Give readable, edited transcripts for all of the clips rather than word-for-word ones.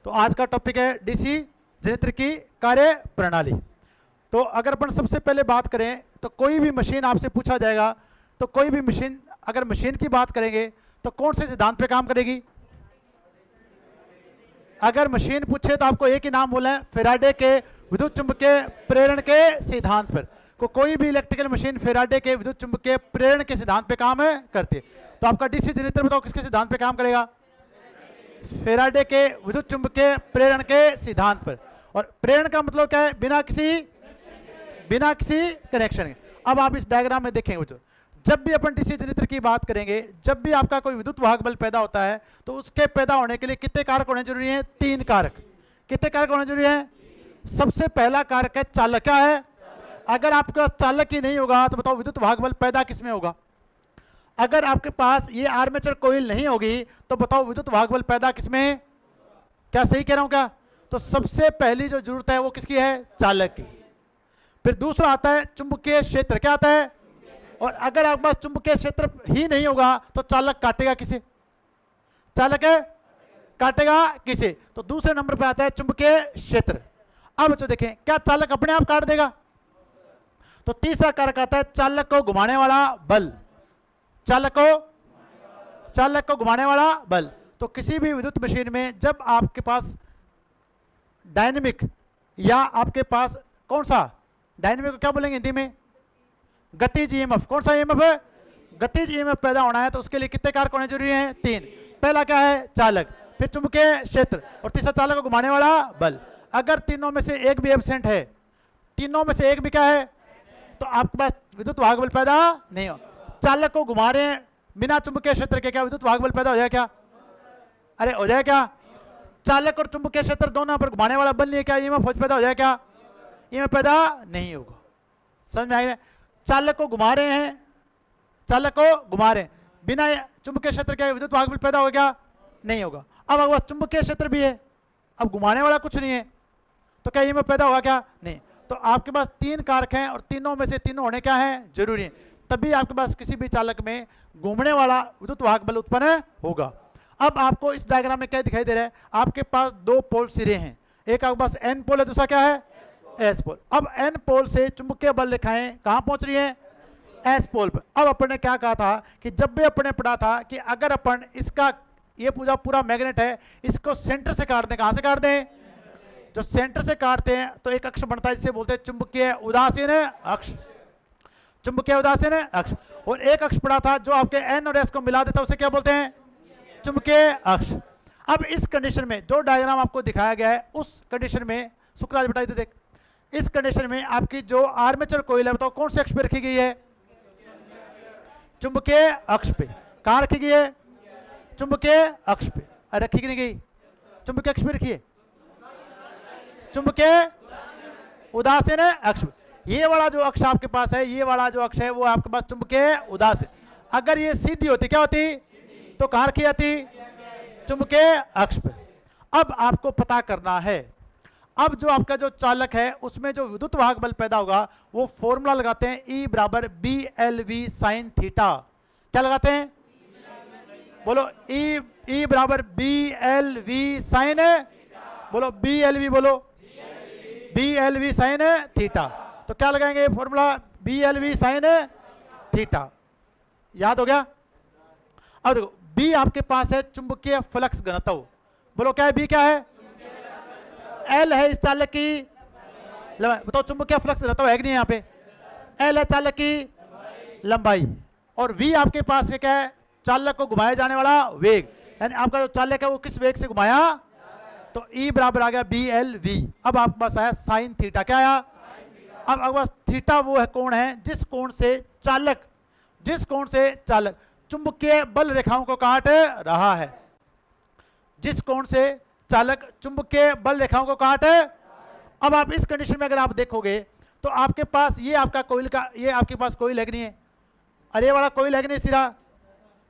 तो आज का टॉपिक है डीसी जनरेटर की कार्य प्रणाली। तो अगर अपन सबसे पहले बात करें तो कोई भी मशीन आपसे पूछा जाएगा, तो कोई भी मशीन, अगर मशीन की बात करेंगे तो कौन से सिद्धांत पे काम करेगी? अगर मशीन पूछे तो आपको एक ही नाम बोला है, फैराडे के विद्युत चुंबकीय प्रेरण के सिद्धांत पर। कोई भी इलेक्ट्रिकल मशीन फैराडे के विद्युत चुंबकीय प्रेरण के सिद्धांत पे काम करती है। तो आपका डीसी जनरेटर बताओ किसके सिद्धांत पे काम करेगा? फैराडे के विद्युत चुंबकीय प्रेरण के सिद्धांत पर। और प्रेरण का मतलब क्या है? बिना किसी कनेक्शन के। अब आप इस डायग्राम में देखेंगे बच्चों, जब भी अपन डीसी जनरेटर की बात करेंगे, जब भी आपका कोई विद्युत वाहक बल पैदा होता है तो उसके पैदा होने के लिए कितने कारक होने जरूरी हैं? 3 कारक। कितने कारक होने जरूरी हैं? सबसे पहला कारक है चालक। क्या है? अगर आपके पास चालक ही नहीं होगा तो बताओ विद्युत वाहक बल पैदा किसमें होगा? अगर आपके पास ये आर्मेचर कोइल नहीं होगी तो बताओ विद्युत वाहक बल पैदा किसमें? क्या सही कह रहा हूं क्या? तो सबसे पहली जो जरूरत है वो किसकी है? चालक की। फिर दूसरा आता है चुंबकीय क्षेत्र। क्या आता है? और अगर आपके पास चुंबकीय क्षेत्र ही नहीं होगा तो चालक काटेगा किसे? चालक काटेगा किसे? तो दूसरे नंबर पे आता है चुंबकीय क्षेत्र। अब बच्चों देखें, क्या चालक अपने आप काट देगा? तो तीसरा कारक आता है चालक को घुमाने वाला बल। चालक को घुमाने वाला बल। तो किसी भी विद्युत मशीन में जब आपके पास डायनेमिक या आपके पास कौन सा डायनेमिक को क्या बोलेंगे हिंदी में? गतिज ईएमएफ। कौन सा ईएमएफ है? गतिज ईएमएफ पैदा होना है तो उसके लिए कितने कारक होने जरूरी हैं? 3। पहला क्या है? चालक, फिर चुंबकीय क्षेत्र, और तीसरा चालक को घुमाने वाला बल। अगर तीनों में से एक भी एब्सेंट है, तीनों में से एक भी क्या है, तो आपके पास विद्युत वाहक बल पैदा नहीं हो। चालक को घुमा रहे हैं बिना चुंबकीय क्षेत्र के, क्या विद्युत वाहक बल पैदा हो जाए क्या? अरे हो जाए क्या? चालक और चुंबकीय क्षेत्र दोनों पर घुमाने वाला बल नहीं है, क्या ईएमएफ पैदा हो जाए क्या? ईएमएफ पैदा नहीं होगा। समझ में आएगा? चालक को घुमा रहे हैं, बिना चुंबकीय क्षेत्र के विद्युत वाहक बल पैदा होगा क्या? नहीं होगा। अब अगर चुंबकीय क्षेत्र भी है, अब घुमाने वाला कुछ नहीं है, तो क्या ईएमएफ पैदा होगा क्या? नहीं। तो आपके पास 3 कारक हैं और तीनों में से तीनों होने क्या है? जरूरी है। तभी आपके पास किसी भी चालक में घूमने वाला विद्युत वाहक बल उत्पन्न होगा। अब आपको इस डायग्राम में क्या दिखाई दे रहा है? आपके पास 2 पोल सिरे हैं, एक आपके पास एन पोल है, दूसरा क्या है? S pole. अब एन पोल से चुंबकीय बल रेखाएं कहां पहुंच रही हैं? एस पोल पर। अब अपन ने क्या कहा था कि जब भी अपन ने पढ़ा था कि अगर अपन इसका ये पूरा मैग्नेट है, इसको सेंटर से काट दें। कहां से काट दें? जो सेंटर से काटते हैं तो एक अक्ष बनता है जिसे बोलते हैं चुंबकीय उदासीन अक्ष। चुंबकीय उदासीन अक्ष। और एक अक्ष पड़ा था जो आपके एन और एस को मिला देता है, उसे क्या बोलते हैं? चुंबकीय अक्ष। अब इस कंडीशन में जो डायग्राम आपको दिखाया गया है, उस कंडीशन में शुक्राज बेटा इधर देख, इस कंडीशन में आपकी जो आर्मेचर कोइल है बताओ कौन से अक्ष पे रखी गई है? चुंबकीय अक्ष पे। कहां रखी गई है? चुंबकीय अक्ष पे। अरे रखी नहीं गई? चुंबकीय अक्ष पे रखिए, चुंबकीय उदासीन अक्ष। ये वाला जो अक्ष आपके पास है, ये वाला जो अक्ष है वो आपके पास चुंबकीय उदासीन। अगर ये सीधी होती क्या होती? तो कहां रखी जाती? चुंबकीय अक्ष पे। अब आपको पता करना है, अब जो आपका जो चालक है उसमें जो विद्युत वाहक बल पैदा होगा वो फॉर्मूला लगाते हैं E बराबर BLV साइन थीटा। क्या लगाते हैं? बोलो E बराबर BLV साइन, बोलो BLV, बोलो BLV साइन थीटा। तो क्या लगाएंगे फॉर्मूला? BLV sine theta. याद हो गया? अब देखो B आपके पास है चुंबकीय फ्लक्स घनत्व। बोलो क्या है? B क्या है? L है इस चालक की लंबाई। बताओ चुंबकीय फ्लक्स घनत्व है कि नहीं? यहाँ पे L है चालक की लंबाई, और V आपके पास क्या है? चालक को घुमाया जाने वाला वेग। यानी आपका जो चालक है वो किस वेग से घुमाया? तो E बराबर आ गया BLV। अब आपके पास आया साइन थीटा। क्या आया? अब आपके पास थीटा वो है कोण है जिस कोण से चालक चुंबकीय बल रेखाओं को काट रहा है। जिस कोण से चालक चुंबकीय बल रेखाओं को काट। अब आप इस कंडीशन में अगर आप देखोगे तो आपके पास ये आपका कोइल का, ये आपके पास कोइल है कि नहीं है? अरे ये वाला कोइल है कि नहीं? सिरा,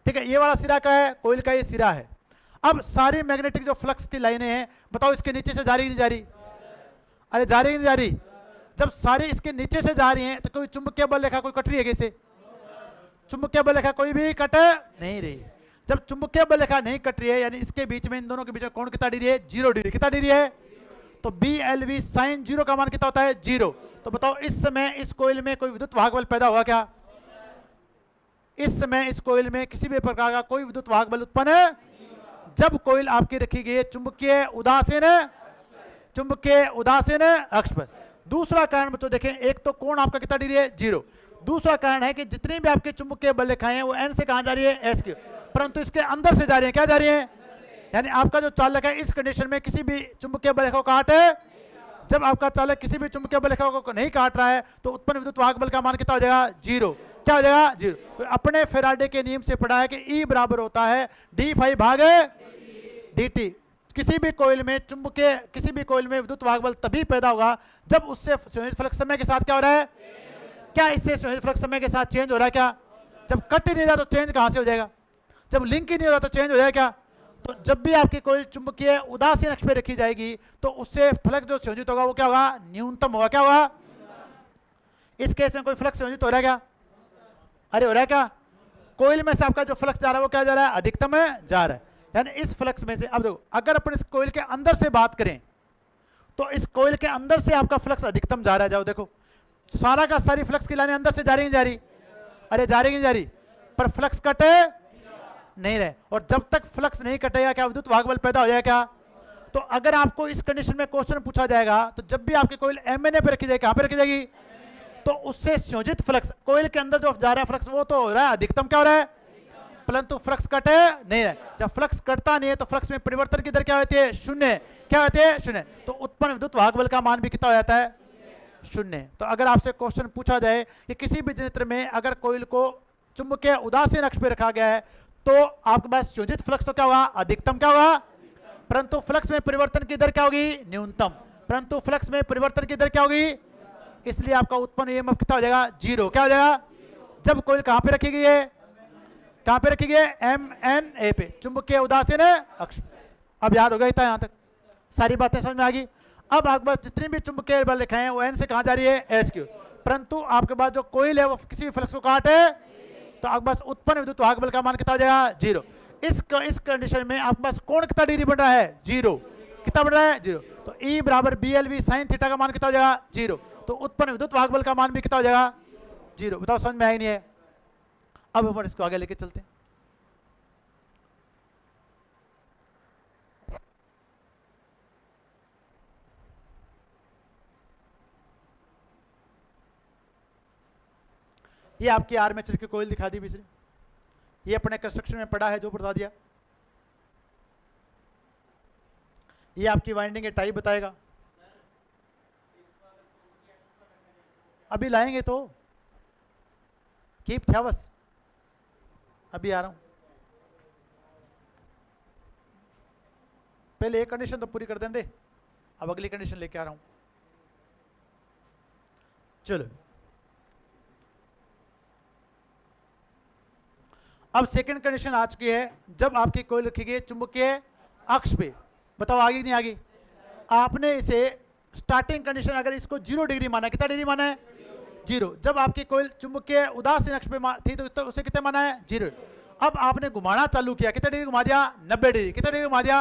ठीक है, ये वाला सिरा का है, कोइल का ये सिरा है। अब सारी मैग्नेटिक जो फ्लक्स की लाइनें हैं बताओ इसके नीचे से जा रही नहीं जा रही? अरे जा रही नहीं जा रही? जब सारी इसके नीचे से जा रही हैं तो कोई चुंबकीय बल रेखा कोई कट रही है कैसे? चुंबकीय बल रेखा कोई भी कट नहीं रही। जब चुंबकीय बल रेखा नहीं कट रही है, यानी इसके बीच में, इन दोनों के बीच में कोण कितना डिग्री है? 0 डिग्री। कितना डिग्री है? तो BLV साइन 0 का मान कितना होता है? 0। तो बताओ इस समय इस कोइल में कोई विद्युत वाहक बल पैदा होगा क्या? इस समय इस कोइल में किसी भी प्रकार का कोई विद्युत वाहक बल उत्पन्न है जब कोइल आपकी रखी गई है चुंबकीय उदासीन अक्ष पर। दूसरा कारण बच्चों देखें, एक तो कोण आपका कितना डिग्री है? 0। दूसरा कारण है कि जितनी भी आपके चुंबकीय बल रेखाएं हैं वो N से कहां जा रही है? S की, परंतु इसके अंदर से जा रही है। क्या जा रही है? यानी आपका जो चालक है इस कंडीशन में किसी भी चुंबकीय बल रेखा को काटे, जब आपका चालक किसी भी चुंबकीय बल रेखा को नहीं काट रहा है तो उत्पन्न विद्युत वाहक बल का मान कितना हो जाएगा? 0। क्या हो जाएगा? 0। तो अपने फैराडे के नियम से पढ़ा है कि E बराबर होता है d भाग dt। किसी भी कोइल में किसी भी कोइल में विद्युत वाहक बल तभी पैदा होगा जब उससे संयोजित फ्लक्स समय के साथ क्या हो रहा है? क्या इससे संयोजित फ्लक्स समय के साथ चेंज हो रहा है क्या? जब कट ही नहीं रहा तो चेंज कहां से हो जाएगा? जब लिंक ही नहीं हो रहा तो चेंज हो जाएगा क्या? तो जब भी आपकी कोइल चुंबकीय उदासीन अक्ष पे रखी जाएगी तो उससे फ्लक्स जो संयोजित होगा वो क्या होगा? न्यूनतम होगा। क्या होगा? इस केस में कोई फ्लक्स संयोजित हो रहा है क्या? अरे हो रहा है क्या? कोइल में से आपका जो फ्लक्स जा रहा है वो क्या जा रहा है? अधिकतम है जा रहा है। यानी इस फ्लक्स में से, अब देखो, अगर अपन इस कोइल के अंदर से बात करें तो इस कोइल के अंदर से आपका फ्लक्स अधिकतम जा रहा है। जाओ देखो, सारा का सारी फ्लक्स की लाइनें अंदर से जा रही नहीं जा रही? अरे जा रही नहीं जा रही, पर फ्लक्स कटे नहीं रहे। और जब तक फ्लक्स नहीं कटेगा क्या विद्युत वाहक बल पैदा हो जाएगा क्या? तो अगर आपको इस कंडीशन में क्वेश्चन पूछा जाएगा तो जब भी आपकी कोइल MNA पे रखी जाएगी, कहां पे रखी जाएगी? तो उससे संयोजित फ्लक्स, कोइल के अंदर जो जा रहा है फ्लक्स वो तो हो रहा है अधिकतम। क्या हो रहा है? परंतु फ्लक्स कटे नहीं रहे। जब फ्लक्स कटता नहीं है तो फ्लक्स में परिवर्तन की दर क्या होती है? 0। क्या होती है? 0। तो उत्पन्न विद्युत वाहक बल का मान भी कितना हो जाता है? 0। तो अगर आपसे क्वेश्चन पूछा जाए कि किसी भी जनरेटर में अगर कोइल को चुंबकीय उदासीन अक्ष पे रखा गया है तो आपके पास संयोजित फ्लक्स तो क्या होगा? अधिकतम। क्या होगा? परंतु फ्लक्स में परिवर्तन की दर क्या होगी? न्यूनतम। परंतु फ्लक्स में परिवर्तन की दर क्या होगी? इसलिए आपका उत्पन्न EMF कितना हो जाएगा? 0। क्या हो जाएगा? जब कोइल कहां पे रखी गई है? कहां पे रखी गई है? MNA पे, चुंबकीय उदासीन अक्ष। अब याद हो गया यहां तक सारी बातें समझ में आ गई। अब आपके पास जितनी भी चुंबकीय बल रेखाएं हैं वो N से कहां जा रही है? S की। परंतु आपके पास जो कोइल है वो किसी भी फ्लक्स को काटे तो आपके पास उत्पन्न विद्युत वाहक बल का मान कितना हो जाएगा? 0। इस कंडीशन में आपके पास कोण कितना डिग्री बन रहा है? 0। कितना बन रहा है? 0। तो E बराबर BLV साइन थीटा का मान कितना हो जाएगा? 0। तो उत्पन्न विद्युत वाहक बल का मान भी कितना हो जाएगा? 0। बताओ समझ में आई नहीं है? अब अपन इसको आगे लेके चलते हैं। ये आपकी आर्मेचर की कोइल दिखा दी पिछले, ये अपने कंस्ट्रक्शन में पड़ा है जो बता दिया। ये आपकी वाइंडिंग टाइप बताएगा। अभी लाएंगे तो कीप बस, अभी आ रहा हूं। पहले एक कंडीशन तो पूरी कर दें दे, अब अगली कंडीशन लेके आ रहा हूं। चलो अब सेकंड कंडीशन आ चुकी है, जब आपकी कोइल रखी गई चुंबकीय अक्ष पे। बताओ आगे नहीं आगे? आपने इसे स्टार्टिंग कंडीशन अगर इसको 0 डिग्री माना, कितना डिग्री माना है? 0। जब आपकी कोइल चुंबकीय उदासीन अक्ष पे थी तो उसे कितने माना है? 0। अब आपने घुमाना चालू किया, कितने डिग्री घुमा दिया? 90 डिग्री। कितने डिग्री घुमा दिया?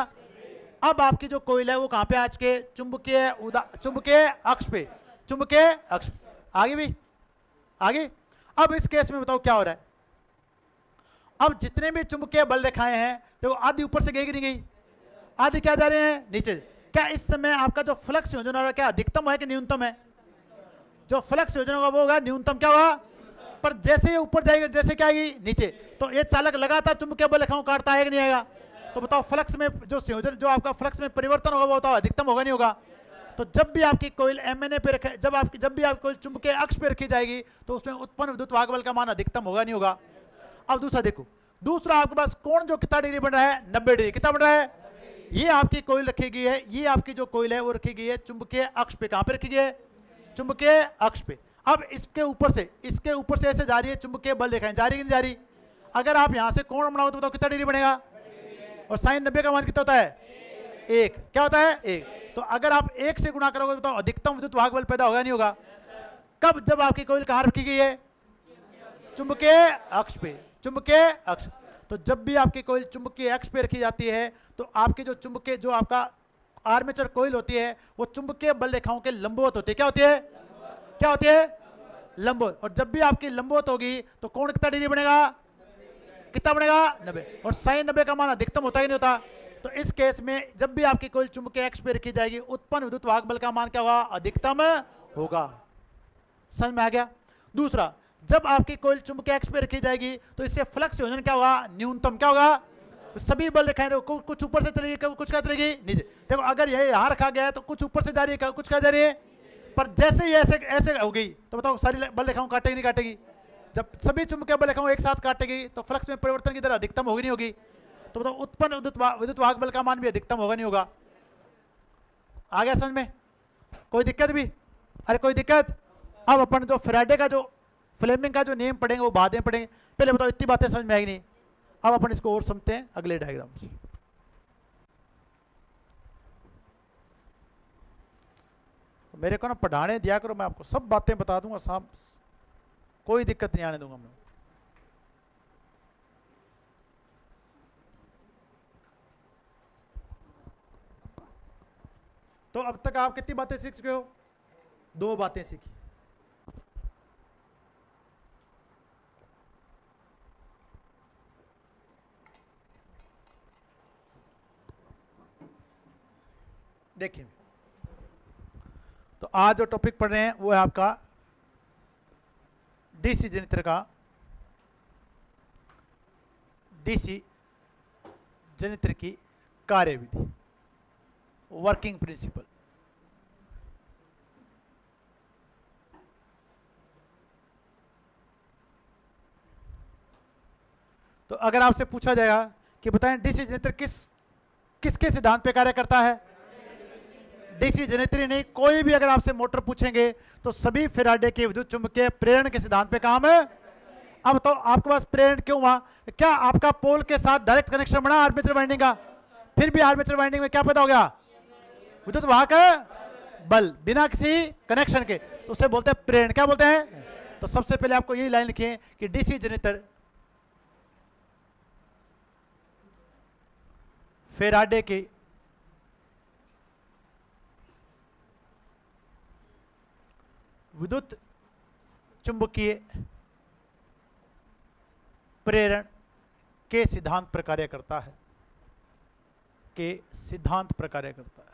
अब आपकी जो कोइल है वो कहां पे आज के? चुंबकीय अक्ष पे, चुंबकीय अक्ष। आगे भी आगे। अब इस केस में बताओ क्या हो रहा है? अब जितने भी चुंबकीय बल रेखाएं हैं तो आधी ऊपर से गई कि नहीं गई? आधी क्या जा रहे हैं? नीचे। क्या इस समय आपका जो फ्लक्स संयोजन होगा क्या अधिकतम है कि न्यूनतम है? जो फ्लक्स संयोजन होगा वो होगा न्यूनतम। क्या होगा? पर जैसे ये ऊपर जाएगी जैसे क्या आएगी? नीचे। तो ये चालक लगातार चुंबकीय बल रेखाओं काटता है कि नहीं आएगा? तो बताओ फ्लक्स में जो संयोजन, जो आपका फ्लक्स में परिवर्तन होगा वो बताओ अधिकतम होगा नहीं होगा? तो जब भी आपकी कोइल MNA पे रखे, जब भी आपकी कोइल चुंबकीय अक्ष पे रखी जाएगी तो उसमें उत्पन्न विद्युत वाहक बल का मान अधिकतम होगा नहीं होगा? अब दूसरा देखो, दूसरा आपके पास कोण जो कितना डिग्री बन रहा है? 90 डिग्री। कितना बन रहा है? ये आपकी कोइल रखी गई है, ये आपकी जो कोइल है वो रखी गई है चुंबकीय अक्ष पे। कहां पे रखी गई है? चुंबकीय अक्ष पे। अब इसके ऊपर से ऐसे जा रही है चुंबकीय बल रेखाएं, जा रही कि नहीं जा रही? अगर आप यहां से कोण बनाओ तो बताओ कितना डिग्री बनेगा? और साइन 90 का मान कितना होता है? 1। क्या होता है? 1। तो अगर आप 1 से गुणा करोगे तो बताओ अधिकतम विद्युत वाहक बल पैदा होगा नहीं होगा? कब? जब आपकी कोइल कहां रखी गई है? चुंबकीय अक्ष पे, चुंबकीय अक्ष। तो जब भी आपकी कोई चुंबकीय अक्ष पे रखी जाती है तो आपकी जो चुंबकीय जो आपका आर्मेचर कोइल होती है वो चुंबकीय बल रेखाओं के लंबवत होती है। क्या होती है? क्या होती है? लंबवत। और जब भी आपकी लंबवत होगी तो कोण कितना डिग्री बनेगा? कितना बनेगा? 90। और साइन 90 का मान अधिकतम होता ही नहीं होता। तो इस केस में जब भी आपकी कोई चुंबकीय अक्ष पे रखी जाएगी उत्पन्न विद्युत वाहक बल का मान क्या होगा? अधिकतम होगा। समझ में आ गया? दूसरा, जब आपकी कोई चुंबकीय अक्ष पे रखी जाएगी तो इससे फ्लक्स संयोजन क्या होगा? न्यूनतम। क्या होगा? सभी बल रेखाएं देखो, कुछ ऊपर से चलेगी, कुछ क्या चलेगी? नीचे। देखो अगर ये यहां रखा गया है तो कुछ ऊपर से जा रही है, कुछ क्या जा रही है? पर जैसे ही ऐसे ऐसे हो गई तो बताओ सारी बल रेखाओं काटेगी नहीं काटेगी? जब सभी चुंबकीय बल रेखाओं एक साथ काटेगी तो फ्लक्स में परिवर्तन की दर अधिकतम होगी नहीं होगी? तो बताओ उत्पन्न विद्युत वाहक बल का मान भी अधिकतम होगा नहीं होगा? आ गया समझ में? कोई दिक्कत भी? अरे कोई दिक्कत? अब अपन जो फैराडे का जो फ्लेमिंग का जो नियम पढ़ेंगे वो बाद में पढ़ेंगे। पहले बताओ इतनी बातें समझ में आई नहीं? अब अपन इसको और समझते हैं अगले डायग्राम से। मेरे को ना पढ़ाने दिया करो, मैं आपको सब बातें बता दूंगा, सब कोई दिक्कत नहीं आने दूंगा मैं। तो अब तक आप कितनी बातें सीख चुके हो? 2 बातें सीखी। देखिए, तो आज जो टॉपिक पढ़ रहे हैं वो है आपका डीसी जनित्र का डीसी जनित्र की कार्यविधि, वर्किंग प्रिंसिपल। तो अगर आपसे पूछा जाएगा कि बताएं डीसी जनित्र किसके सिद्धांत पे कार्य करता है? डीसी जनित्र नहीं, कोई भी अगर आपसे मोटर पूछेंगे तो सभी फैराडे के विद्युत चुंबकीय प्रेरण के सिद्धांत पे काम है। अब तो आपके पास प्रेरण क्यों हुआ? क्या आपका पोल के साथ डायरेक्ट कनेक्शन बना आर्मेचर वाइंडिंग का, फिर भी आर्मेचर वाइंडिंग में क्या पैदा हो गया? विद्युत वाहक बल बिना किसी कनेक्शन के, तो उसे बोलते हैं प्रेरण। क्या बोलते हैं? तो सबसे पहले आपको यही लाइन लिखिए कि डीसी जनित्र फैराडे के विद्युत चुंबकीय प्रेरण के सिद्धांत पर कार्य करता है, के सिद्धांत पर कार्य करता है।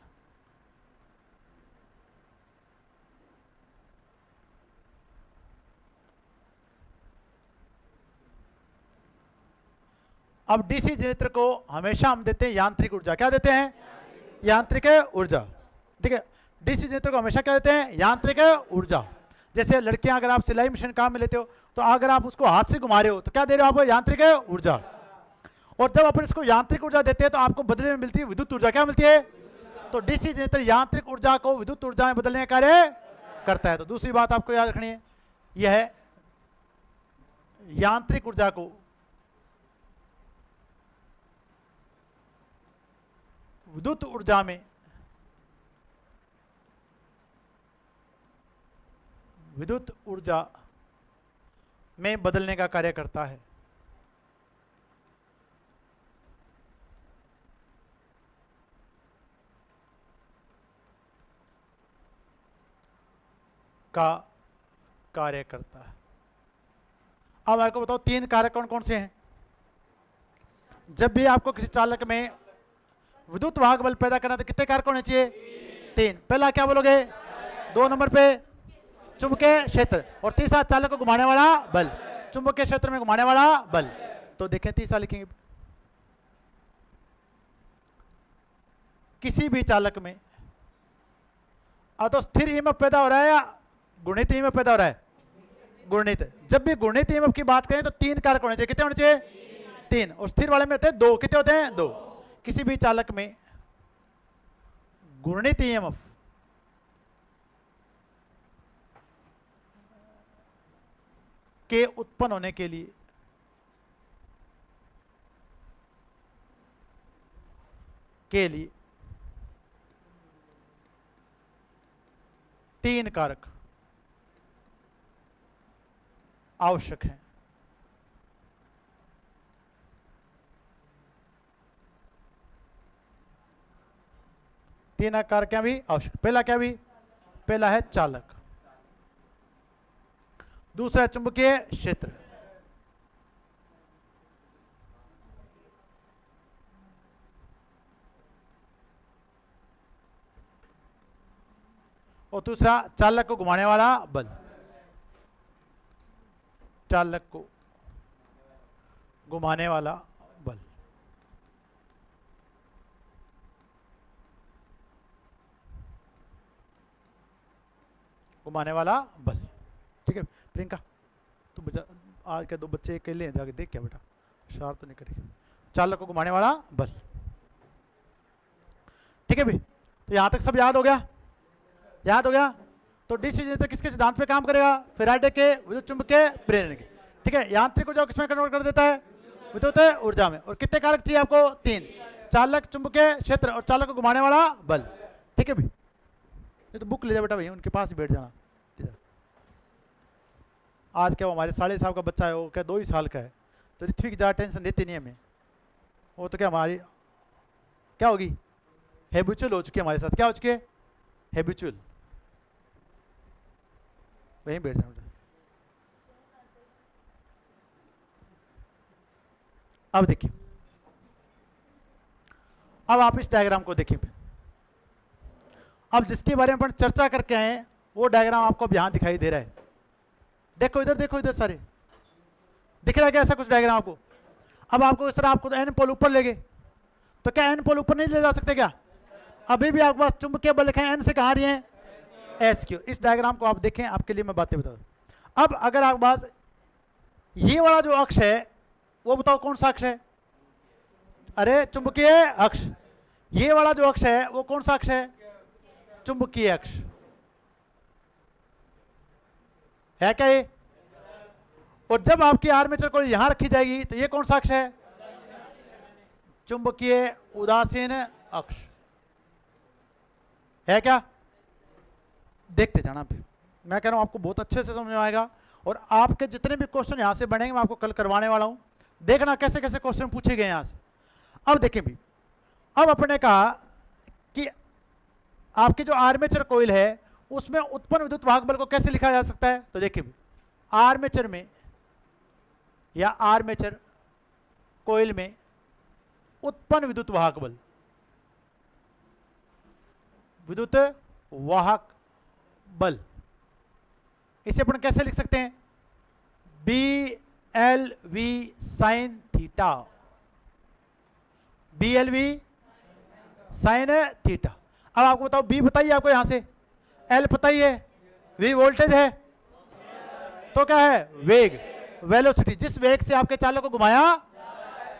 अब डीसी जनित्र को हमेशा हम देते हैं यांत्रिक ऊर्जा। क्या देते हैं? यांत्रिक ऊर्जा। ठीक है, डीसी जनित्र को हमेशा क्या देते हैं? यांत्रिक ऊर्जा। जैसे लड़कियां अगर आप सिलाई मशीन काम में लेते हो तो अगर आप उसको हाथ से घुमा रहे हो तो क्या दे रहे हो आप? यांत्रिक ऊर्जा। और जब अपन इसको यांत्रिक ऊर्जा देते हैं तो आपको बदले में मिलती है विद्युत ऊर्जा। क्या मिलती है? तो डीसी जनित्र यांत्रिक ऊर्जा को विद्युत ऊर्जा में बदलने का कार्य करता है। तो दूसरी बात आपको याद रखनी है, यह है यांत्रिक ऊर्जा को विद्युत ऊर्जा में बदलने का कार्य करता है। का कार्य करता है। अब मेरे को बताओ 3 कारक कौन कौन से हैं? जब भी आपको किसी चालक में विद्युत वाहक बल पैदा करना तो कितने कारक होने चाहिए? 3। पहला क्या बोलोगे? 2 नंबर पे चुंबकीय क्षेत्र, और तीसरा चालक को घुमाने वाला बल, चुंबकीय क्षेत्र में घुमाने वाला बल। तो देखें तीसरा लिखेंगे, किसी भी चालक में तो स्थिर ईएमएफ पैदा हो रहा है या गुणित ईएमएफ पैदा हो रहा है? गुणित। जब भी गुणित ईएमएफ की बात करें तो 3 कारक होने चाहिए। कितने होने चाहिए? 3। और स्थिर वाले में होते हैं 2। कितने होते हैं? 2। किसी भी चालक में गुणित ईएमएफ के उत्पन्न होने के लिए तीन कारक आवश्यक हैं। तीन आकार क्या भी आवश्यक। पहला क्या भी, पहला है चालक, दूसरा है चुंबकीय क्षेत्र, और दूसरा चालक को घुमाने वाला बल। चालक को घुमाने वाला बल। घुमाने वाला बल। ठीक है प्रियंका, तू बचा आज के दो बच्चे अकेले हैं, जाके देख क्या बेटा, शरारत तो नहीं करेगी। चालक को घुमाने वाला बल। ठीक है भाई, तो यहां तक सब याद हो गया? याद हो गया? तो डीसी जनरेटर किसके सिद्धांत पे काम करेगा? फैराडे के विद्युत चुंबकीय प्रेरण के। ठीक है, यांत्रिक ऊर्जा किसमें कन्वर्ट कर देता है? विद्युत ऊर्जा में। और कितने कारक चाहिए आपको? तीन, चालक, चुंबकीय क्षेत्र और चालक को घुमाने वाला बल। ठीक है भाई, ये तो बुक ले जा बेटा भाई, उनके पास ही बैठ जाना। आज क्या वो हमारे 7.5 का बच्चा है, वो क्या 2 ही साल का है, तो ऋत्विक ज़्यादा टेंशन देती नहीं हमें। वो तो क्या हमारी क्या होगी, हैबिचुअल हो चुकी है हमारे साथ। क्या हो चुकी है? हैबिचुअल। वहीं बैठ जाओ। अब देखिए, अब आप इस डायग्राम को देखिए। अब जिसके बारे में अपन चर्चा करके आए हैं वो डायग्राम आपको अब यहां दिखाई दे रहा है। देखो इधर, देखो इधर, सारे दिख रहा है क्या ऐसा कुछ डायग्राम आपको? अब आपको इस तरह आपको एन पोल ऊपर ले गए, तो क्या एन पोल ऊपर नहीं ले जा सकते क्या? अभी भी आपके पास चुंबकीय बल लिखे हैं, एन से कहाँ रही है? एस की। इस डायग्राम को आप देखें, आपके लिए मैं बातें बता दूं। अब अगर आपके पास ये वाला जो अक्ष है वो बताओ कौन सा अक्ष है? अरे चुंबकीय अक्ष। ये वाला जो अक्ष है वो कौन सा अक्ष है? चुंबकीय अक्ष है क्या ये? और जब आपकी आर्मेचर को यहां रखी जाएगी तो ये कौन सा अक्ष है? चुंबकीय उदासीन अक्ष है क्या? देखते जाना भी, मैं कह रहा हूं आपको बहुत अच्छे से समझ में आएगा। और आपके जितने भी क्वेश्चन यहां से बनेंगे मैं आपको कल करवाने वाला हूं, देखना कैसे कैसे क्वेश्चन पूछे गए यहां से। अब देखें भी, अब अपने कहा कि आपकी जो आर्मेचर कोइल है उसमें उत्पन्न विद्युत वाहक बल को कैसे लिखा जा सकता है? तो देखिए भी, आर्मेचर में या आर्मेचर कोइल में उत्पन्न विद्युत वाहक बल, विद्युत वाहक बल, इसे अपन कैसे लिख सकते हैं? BLV sine theta. BLV sign theta. अब आपको बताओ, बी बताइए आपको यहां से, एल पता ही है, वी वोल्टेज है, तो क्या है? वेग, वेलोसिटी, जिस वेग से आपके चालक को घुमाया।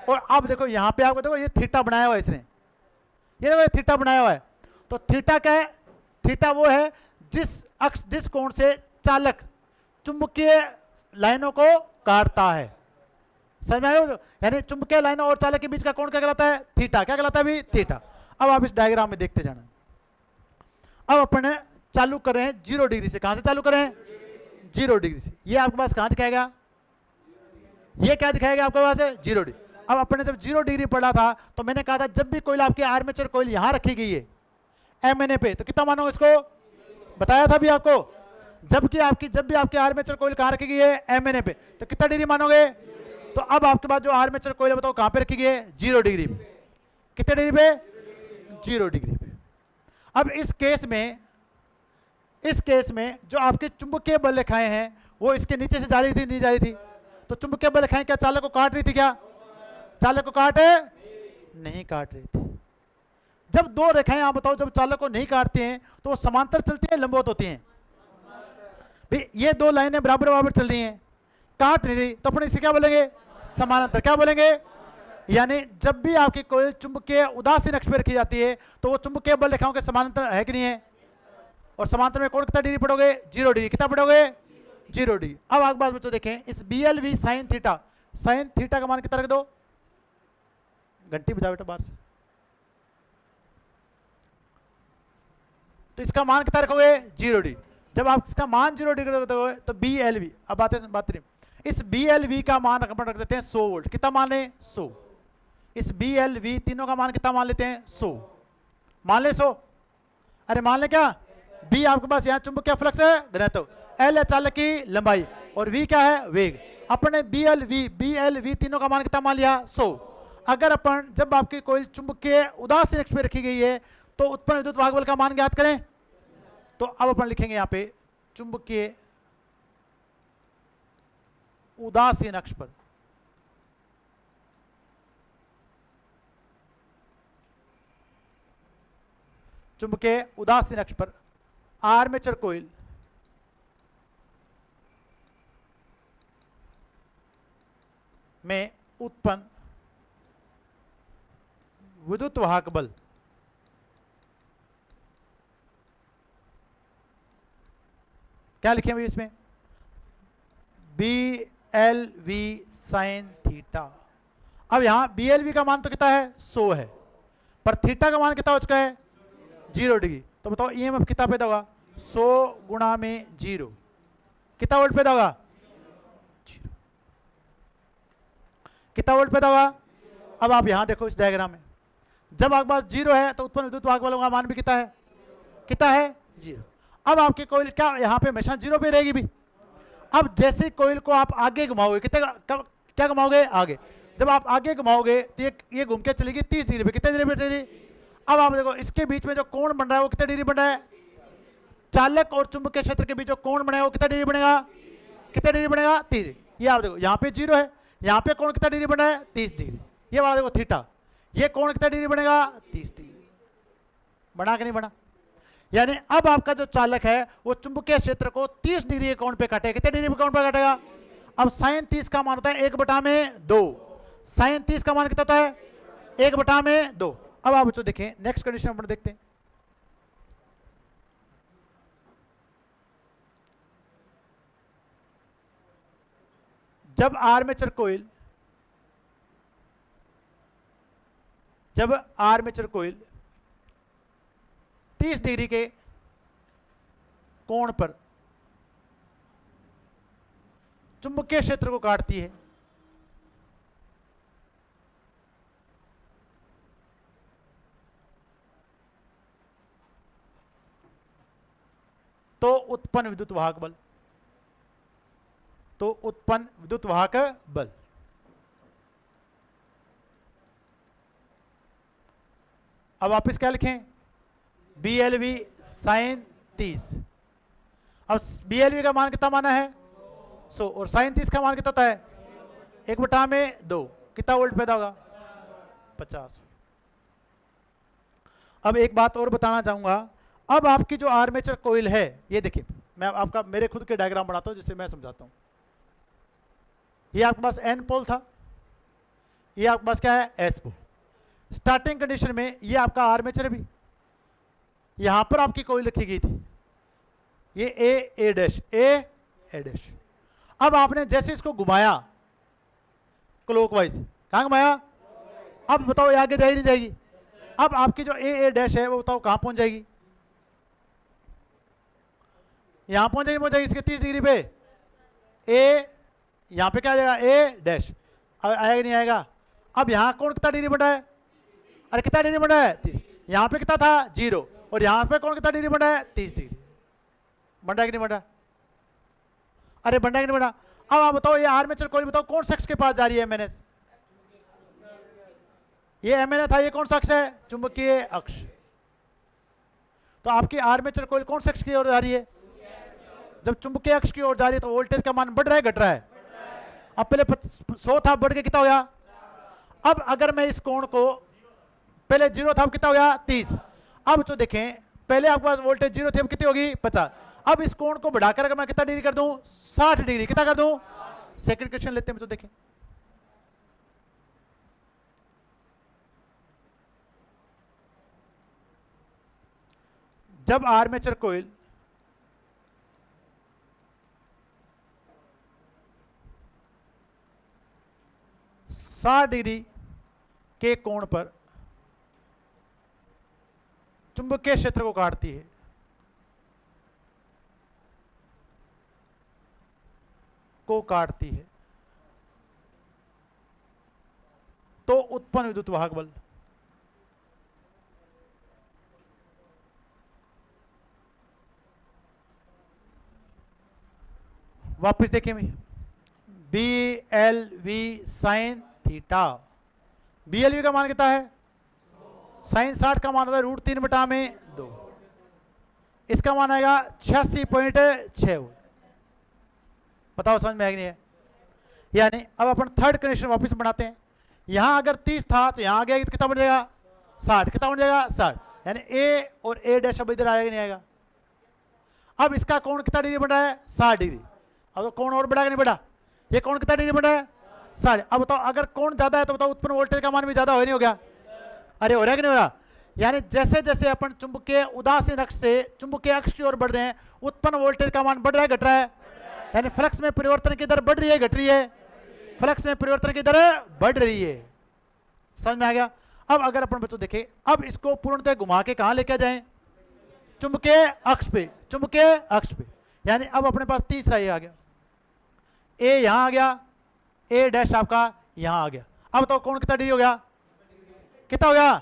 और अब देखो यहां पे आपको देखो ये थीटा बनाया हुआ है इसने, ये देखो थीटा बनाया हुआ है। तो थीटा क्या है? थीटा वो है जिस अक्ष, जिस कोण से चालक चुंबकीय लाइनों को काटता है। समझ में आया? यानी चुंबकीय लाइनों और चालक के बीच का कोण क्या कहलाता है? थीटा। क्या कहलाता है अभी? थीटा। अब आप इस डायग्राम में देखते जाना। अब अपन चालू कर रहे हैं 0 डिग्री से। कहां से चालू करें? 0 डिग्री से। ये आपके पास कहां दिखाएगा? ये क्या दिखाएगा आपके पास? 0 डिग्री। अब अपने जब 0 डिग्री पढ़ा था तो मैंने कहा था जब भी कोई आपकी आर्मेचर कोइल यहां रखी गई है MNA पे, तो कितना मानोगे इसको? बताया था भी आपको, जब भी आपकी आर्मेचर कोइल कहां रखी गई है? MNA पे, तो कितना डिग्री मानोगे? तो अब आपके पास जो आर्मेचर कोइल बताओ कहां पे रखी गई है? 0 डिग्री पे। कितने डिग्री पे? 0 डिग्री पे। अब इस केस में जो आपके चुंबकीय बल रेखाएं हैं वो इसके नीचे से जा रही थी, नहीं जा रही थी? तो चुंबकीय बल रेखाएं क्या चालक को काट रही थी? क्या चालक को नहीं काट रही थी। जब दो रेखाएं आप बताओ जब चालक को नहीं काटती हैं तो वो समांतर चलती है, लंबवत होती हैं? भाई ये दो लाइनें बराबर बराबर चल रही हैं, काट नहीं रही, तो अपन इसे क्या बोलेंगे? समानांतर। क्या बोलेंगे? यानी जब भी आपकी कोई चुंबकीय उदासीन अक्ष पर रखी जाती है तो वो चुंबकीय बल रेखाओं के समानांतर है कि नहीं है? और समांतर में कौन कितना डिग्री पढ़ोगे? 0 डिग्री। कितना पढ़ोगे? 0 डिग्री। अब आगे बात बच्चों देखें, इस BLV साइन थीटा का मान कितना रख दो? घंटी बजा बेटा बाहर से। तो इसका मान कितना रखोगे? 0 डिग्री। जब आप इसका मान 0 डिग्री रखोगे तो BLV, अब बात नहीं, इस BLV का मान अपन रख देते हैं 100 वोल्ट। कितना मान लें? 100। इस BLV तीनों का मान कितना मान लेते हैं? 100 मान ले। 100 अरे मान लें क्या, बी आपके पास यहाँ चुंबकीय फ्लक्स है घनत्व, एल है चालक की लंबाई, और वी क्या है वेग। अपन ने बी एल वी तीनों का मान कितना मान लिया 100। अगर अपन जब आपकी कोई चुंबकीय उदासीन अक्ष पे रखी गई है तो उत्पन्न विद्युत वाहक बल का मान ज्ञात करें। तो अब अपन लिखेंगे यहाँ पे चुंबकीय उदासीन अक्ष पर चुंबकीय उदासीन अक्ष पर आर्मेचर कोइल में उत्पन्न विद्युत वाहक बल क्या लिखें भाई इसमें, B L V sine theta. अब यहां बी एल वी का मान तो कितना है 100 है, पर थीटा का मान कितना हो चुका है 0 डिग्री। तो बताओ ईएमएफ कितना पैदा होगा 100 गुणा में 0, कितना वोल्ट पैदा होगा 0। कितना वोल्ट पैदा होगा। अब आप यहां देखो इस डायग्राम में, जब आपके पास 0 है तो उत्पन्न विद्युत वाहक बल का मान भी कितना है 0। अब आपकी कोइल क्या यहां पे हमेशा 0 पे रहेगी भी। अब जैसे कोइल को आप आगे घुमाओगे, कितने क्या घुमाओगे आगे, जब आप आगे घुमाओगे तो ये घूम के चलेगी 30 डिग्री पे, कितने डिग्री पे चलेगी। अब आप देखो इसके बीच में जो कोण बन रहा है वो कितने डिग्री बन रहा है, चालक और चुंबकीय क्षेत्र के बीच जो कोण बनेगा वो कितना डिग्री बनेगा, कितने डिग्री बनेगा 30। ये आप देखो यहाँ पे 0 है, यहाँ पे कोण कितना डिग्री बना है 30 डिग्री। ये वाला देखो थीटा, ये कोण कितना डिग्री बनेगा 30 डिग्री। बना कि नहीं बना। यानी अब आपका जो चालक है वो चुंबकीय क्षेत्र को 30 डिग्री के कोण पे काटेगा, कितने डिग्री के कोण पे काटेगा। अब साइन 30 का मान होता है 1/2, साइन 30 का मान कितना होता है 1/2। अब आप बच्चों देखें नेक्स्ट कंडीशन अपन देखते हैं। जब आर्मेचर कोइल 30 डिग्री के कोण पर चुंबकीय क्षेत्र को काटती है तो उत्पन्न विद्युत वाहक बल, अब वापिस क्या लिखें बी एल वी साइन 30। अब बी एल वी का मान कितना माना है 100 और साइन 30 का मान कितना होता है 1/2, कितना वोल्ट पैदा होगा 50। अब एक बात और बताना चाहूंगा, अब आपकी जो आर्मेचर कोइल है ये देखिए, मैं आपका मेरे खुद के डायग्राम बनाता हूं जिससे मैं समझाता हूं। ये आपके पास एन पोल था, ये आपके पास क्या है एस पोल। स्टार्टिंग कंडीशन में ये आपका आर्मेचर भी, यहां पर आपकी कोइल रखी गई थी, ये ए डैश। अब आपने जैसे इसको घुमाया क्लॉकवाइज, कहां घुमाया, अब बताओ ये आगे जाएगी नहीं जाएगी। अब आपकी जो ए डैश है वो बताओ कहां पहुंच जाएगी, यहां पहुंच जाएगी इसके 30 डिग्री पे। ए यहां पे क्या आ जाएगा ए डैश, आएगा नहीं आएगा। अब यहां कौन कितना डिग्री बढ़ा है, अरे कितना डिग्री बढ़ा है, यहां पे कितना था 0 और यहां पे कौन कितना डिग्री बढ़ा है 30 डिग्री। बढ़ रहा है कि नहीं बढ़ रहा, अरे बढ़ रहा है कि नहीं बढ़ रहा। अब आप बताओ ये आर्मेचर कोइल बताओ कौन सा अक्ष के पास जा रही है एमएनएस, ये एमएनएस था, ये कौन सा अक्ष है चुंबकीय अक्ष। तो आपकी आर्मेचर कोइल कौन से अक्ष की ओर जा रही है, जब चुंबकीय अक्ष की ओर जा रही है तो वोल्टेज का मान बढ़ रहा है घट रहा है। अब पहले 100 था, बढ़ के कितना हो गया। अब अगर मैं इस कोण को, पहले 0 था, अब कितना हो गया 30। अब तो देखें पहले आपके पास वोल्टेज 0 थी, अब कितनी होगी 50। अब इस कोण को बढ़ाकर अगर मैं कितना डिग्री कर दूं 60 डिग्री, कितना कर दूं। सेकंड क्वेश्चन लेते हैं तो देखें, जब आर्मेचर कोइल डिग्री के कोण पर चुंबकीय क्षेत्र को काटती है तो उत्पन्न विद्युत वाहक बल वापस देखिए B L V sine theta, B L V का मान कितना है, साइन 60 का मान होता है √3/2, इसका मान आएगा 86.6। बताओ समझ में आएगी नहीं है। यानी अब अपन थर्ड कंडीशन वापस बनाते हैं, यहां अगर 30 था तो यहां आ गया तो कितना बन जाएगा 60, कितना बन जाएगा 60, यानी ए और ए डैश अब इधर आएगा कि नहीं आएगा। अब इसका कोण कितना डिग्री बन रहा है 60 डिग्री, अब तो कोण और बढ़ा नहीं बढ़ा, ये कोण कितना डिग्री बन रहा है 60। अब बताओ अगर कोण ज्यादा है तो बताओ उत्पन्न वोल्टेज का मान भी ज्यादा हो नहीं हो गया, अरे हो रहा है कि नहीं हो रहा। यानी जैसे जैसे अपन चुंबकीय उदासीन अक्ष से चुंबकीय अक्ष की ओर बढ़ रहे हैं उत्पन्न वोल्टेज का मान बढ़ रहा है घट रहा है, यानी फ्लक्स में परिवर्तन की दर बढ़ रही है घट रही है, फ्लक्स में परिवर्तन की दर बढ़ रही है। समझ में आ गया। अब अगर अपन बच्चों देखें, अब इसको पूर्णतः घुमा के कहां लेके जाएं, चुंबकीय अक्ष पे, चुंबकीय अक्ष पे, यानी अब अपने पास तीसरा ये आ गया, ए यहां आ गया, ए डैश आपका यहां आ गया। अब तो कोण कितना डिग्री हो गया, कितना हो गया,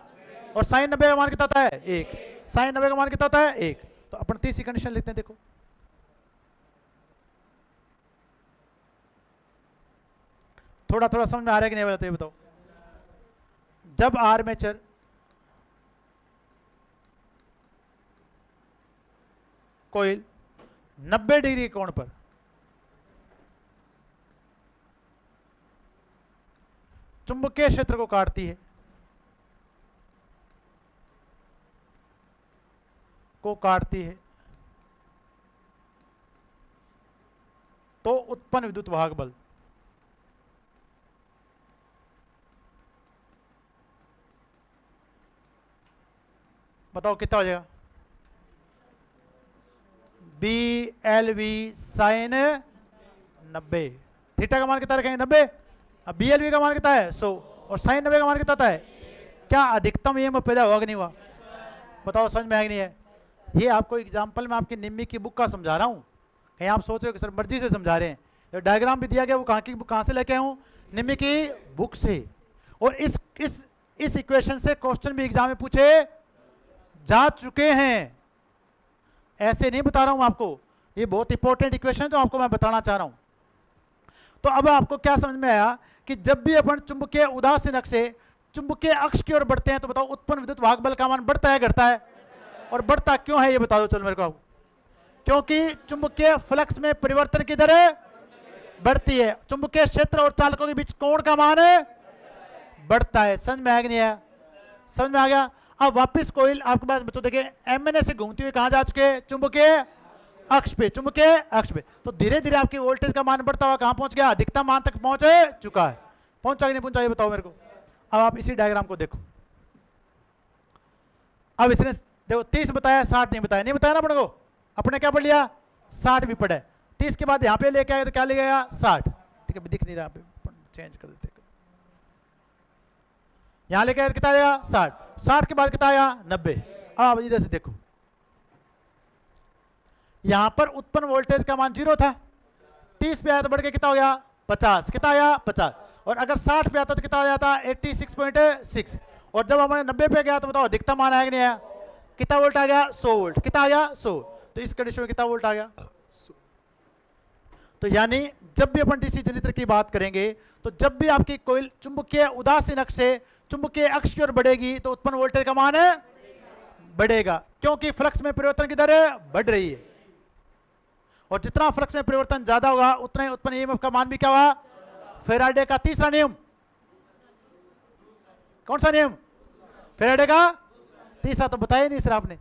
और साइन 90 का मान कितना होता है 1, साइन 90 का मान कितना होता है 1। तो अपन तीसरी कंडीशन लिखते हैं, देखो थोड़ा थोड़ा समझ में आ रहा है कि नहीं तो ये बताओ। जब आर्मेचर कोइल 90 डिग्री कोण पर चुंबकीय क्षेत्र को काटती है, तो उत्पन्न विद्युत वाहक बल बताओ कितना हो जाएगा, B L V sine 90, theta का मान कितना रखेंगे 90, अब बी एल वी का मान कितना है 100 और साइन 90 का मान कितना होता है, क्या अधिकतम ईएमएफ पैदा हुआ कि नहीं हुआ, बताओ समझ में आएगा नहीं है। ये आपको एग्जांपल में आपकी निम्मी की बुक का समझा रहा हूँ, कहीं आप सोच रहे हो कि सर मर्जी से समझा रहे हैं, जो डायग्राम भी दिया गया वो कहाँ से लेके आए हूँ, निम्मी की बुक से। और इस इक्वेशन से क्वेश्चन भी एग्जाम में पूछे जा चुके हैं, ऐसे नहीं बता रहा हूं आपको, ये बहुत इंपॉर्टेंट इक्वेशन है जो आपको मैं बताना चाह रहा हूं। तो अब आपको क्या समझ में आया कि जब भी अपन चुंबकीय उदासीन अक्ष से चुंबकीय अक्ष की ओर बढ़ते हैं तो बताओ उत्पन्न विद्युत वाहक बल का मान बढ़ता है घटता है, और बढ़ता क्यों है ये बता दो चलो मेरे को। क्योंकि चुंबकीय फ्लक्स में परिवर्तन की दर बढ़ती है, चुंबकीय क्षेत्र और चालकों के बीच कोण का मान बढ़ता है। समझ में आ गया नहीं आया, समझ में आ गया। अब वापस कोइल आपके पास बच्चों देखिए एमएनए से घूमती हुई कहां जा चुके, चुंबकीय अक्ष पे, चुंबकीय अक्ष पे। तो धीरे धीरे आपकी वोल्टेज का मान बढ़ता हुआ कहां पहुंच गया, अधिकतम मान तक पहुंच चुका है, पहुंचा कि नहीं पहुंचा ये बताओ मेरे को। अब आप इसी डायग्राम को देखो, अब इसने देखो 30 बताया 60 नहीं बताया, नहीं बताया ना अपने को, अपने क्या पढ़ लिया 60 भी पढ़ा है, 30 के बाद यहां पे लेके आए तो क्या ले गया 60, ठीक है दिख नहीं रहा, चेंज कर देते, यहां लेके आए कितना आएगा 60, 60 के बाद कितना आया 90। अब इधर से देखो, यहां पर उत्पन्न वोल्टेज का मान 0 था, 30 पे आया तो बढ़ के कितना हो गया 50, कितना आया 50, और अगर 60 पे आता तो कितना आ जाता 86.6, और जब हमारे 90 पे गया तो बताओ अधिकतम मान आया कि नहीं आया, कितना वोल्ट आ गया 100 वोल्ट, कितना आ गया 100। तो इस कंडीशन में कितना वोल्ट आ गया। तो यानी जब भी अपन डीसी जनरेटर की बात करेंगे तो जब भी आपकी कोइल चुंबकीय उदासीन अक्ष से चुंबकीय अक्ष की ओर बढ़ेगी तो उत्पन्न वोल्टेज का मान बढ़ेगा, क्योंकि फ्लक्स में परिवर्तन की दर बढ़ रही है, और जितना फ्लक्स में परिवर्तन ज्यादा होगा उतना ही उत्पन्न ईएमएफ का मान भी क्या होगा। फैराडे का तीसरा नियम, कौन सा नियम, फैराडे का तीसरा, तो बताया नहीं सर आपने,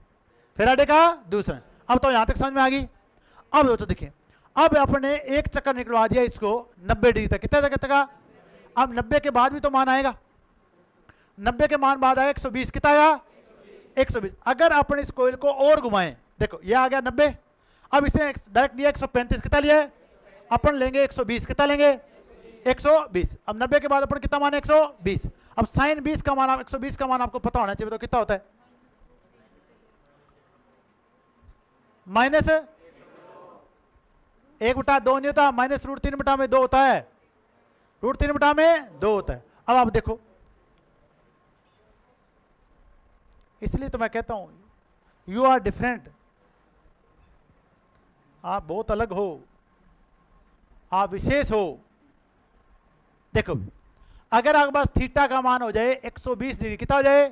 फैराडे का दूसरा। अब तो यहां तक समझ में आ गई। अब तो देखिए, अब अपने एक चक्कर निकलवा दिया इसको 90 डिग्री तक, कितने तक का, अब 90 के बाद भी तो मान आएगा, 90 के मान बाद आएगा 120, कितना आया 120। अगर अपन इस कोइल को और घुमाएं, देखो ये आ गया 90, अब इसे डायरेक्ट लिया 135, कितना लिया है अपन लेंगे 120, कितना लेंगे 120। अब 90 के बाद अपन कितना मान 120, अब साइन 20 का मान, 120 का मान आपको पता होना चाहिए, तो कितना होता है माइनस 1/2 नहीं होता, माइनस √3/2 होता है, √3/2 होता है। अब आप देखो, इसलिए तो मैं कहता हूं यू आर डिफरेंट, आप बहुत अलग हो, अविशेष हो, देखो अगर आपके पास थीटा का मान हो जाए 120 डिग्री, कितना हो जाए,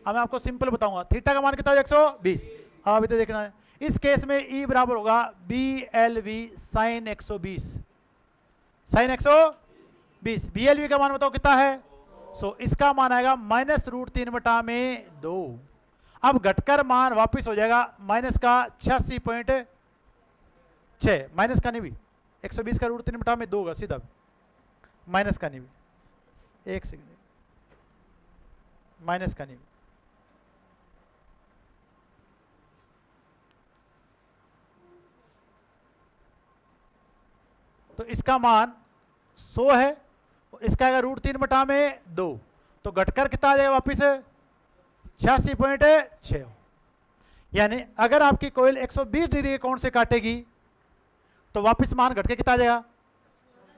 अब मैं आपको सिंपल बताऊंगा, थीटा का मान कितना हो जाए 120। अब अभी तो देखना है, इस केस में ई बराबर होगा BLV साइन 120, साइन 120। BLV का मान बताओ कितना है, सो इसका मान आएगा -√3/2। अब घटकर मान वापस हो जाएगा माइनस का 86.6, माइनस का नहीं भी, 120 का √3/2 होगा सीधा, माइनस का नहीं भी, एक सेकंड, माइनस का नहीं भी, तो इसका मान 100 है, इसका आएगा √3/2, तो घटकर कितना आ जाएगा वापिस 86.6। यानी अगर आपकी कोयल 120 डिग्री के कोण से काटेगी तो वापिस मान घट के कितना आ जाएगा,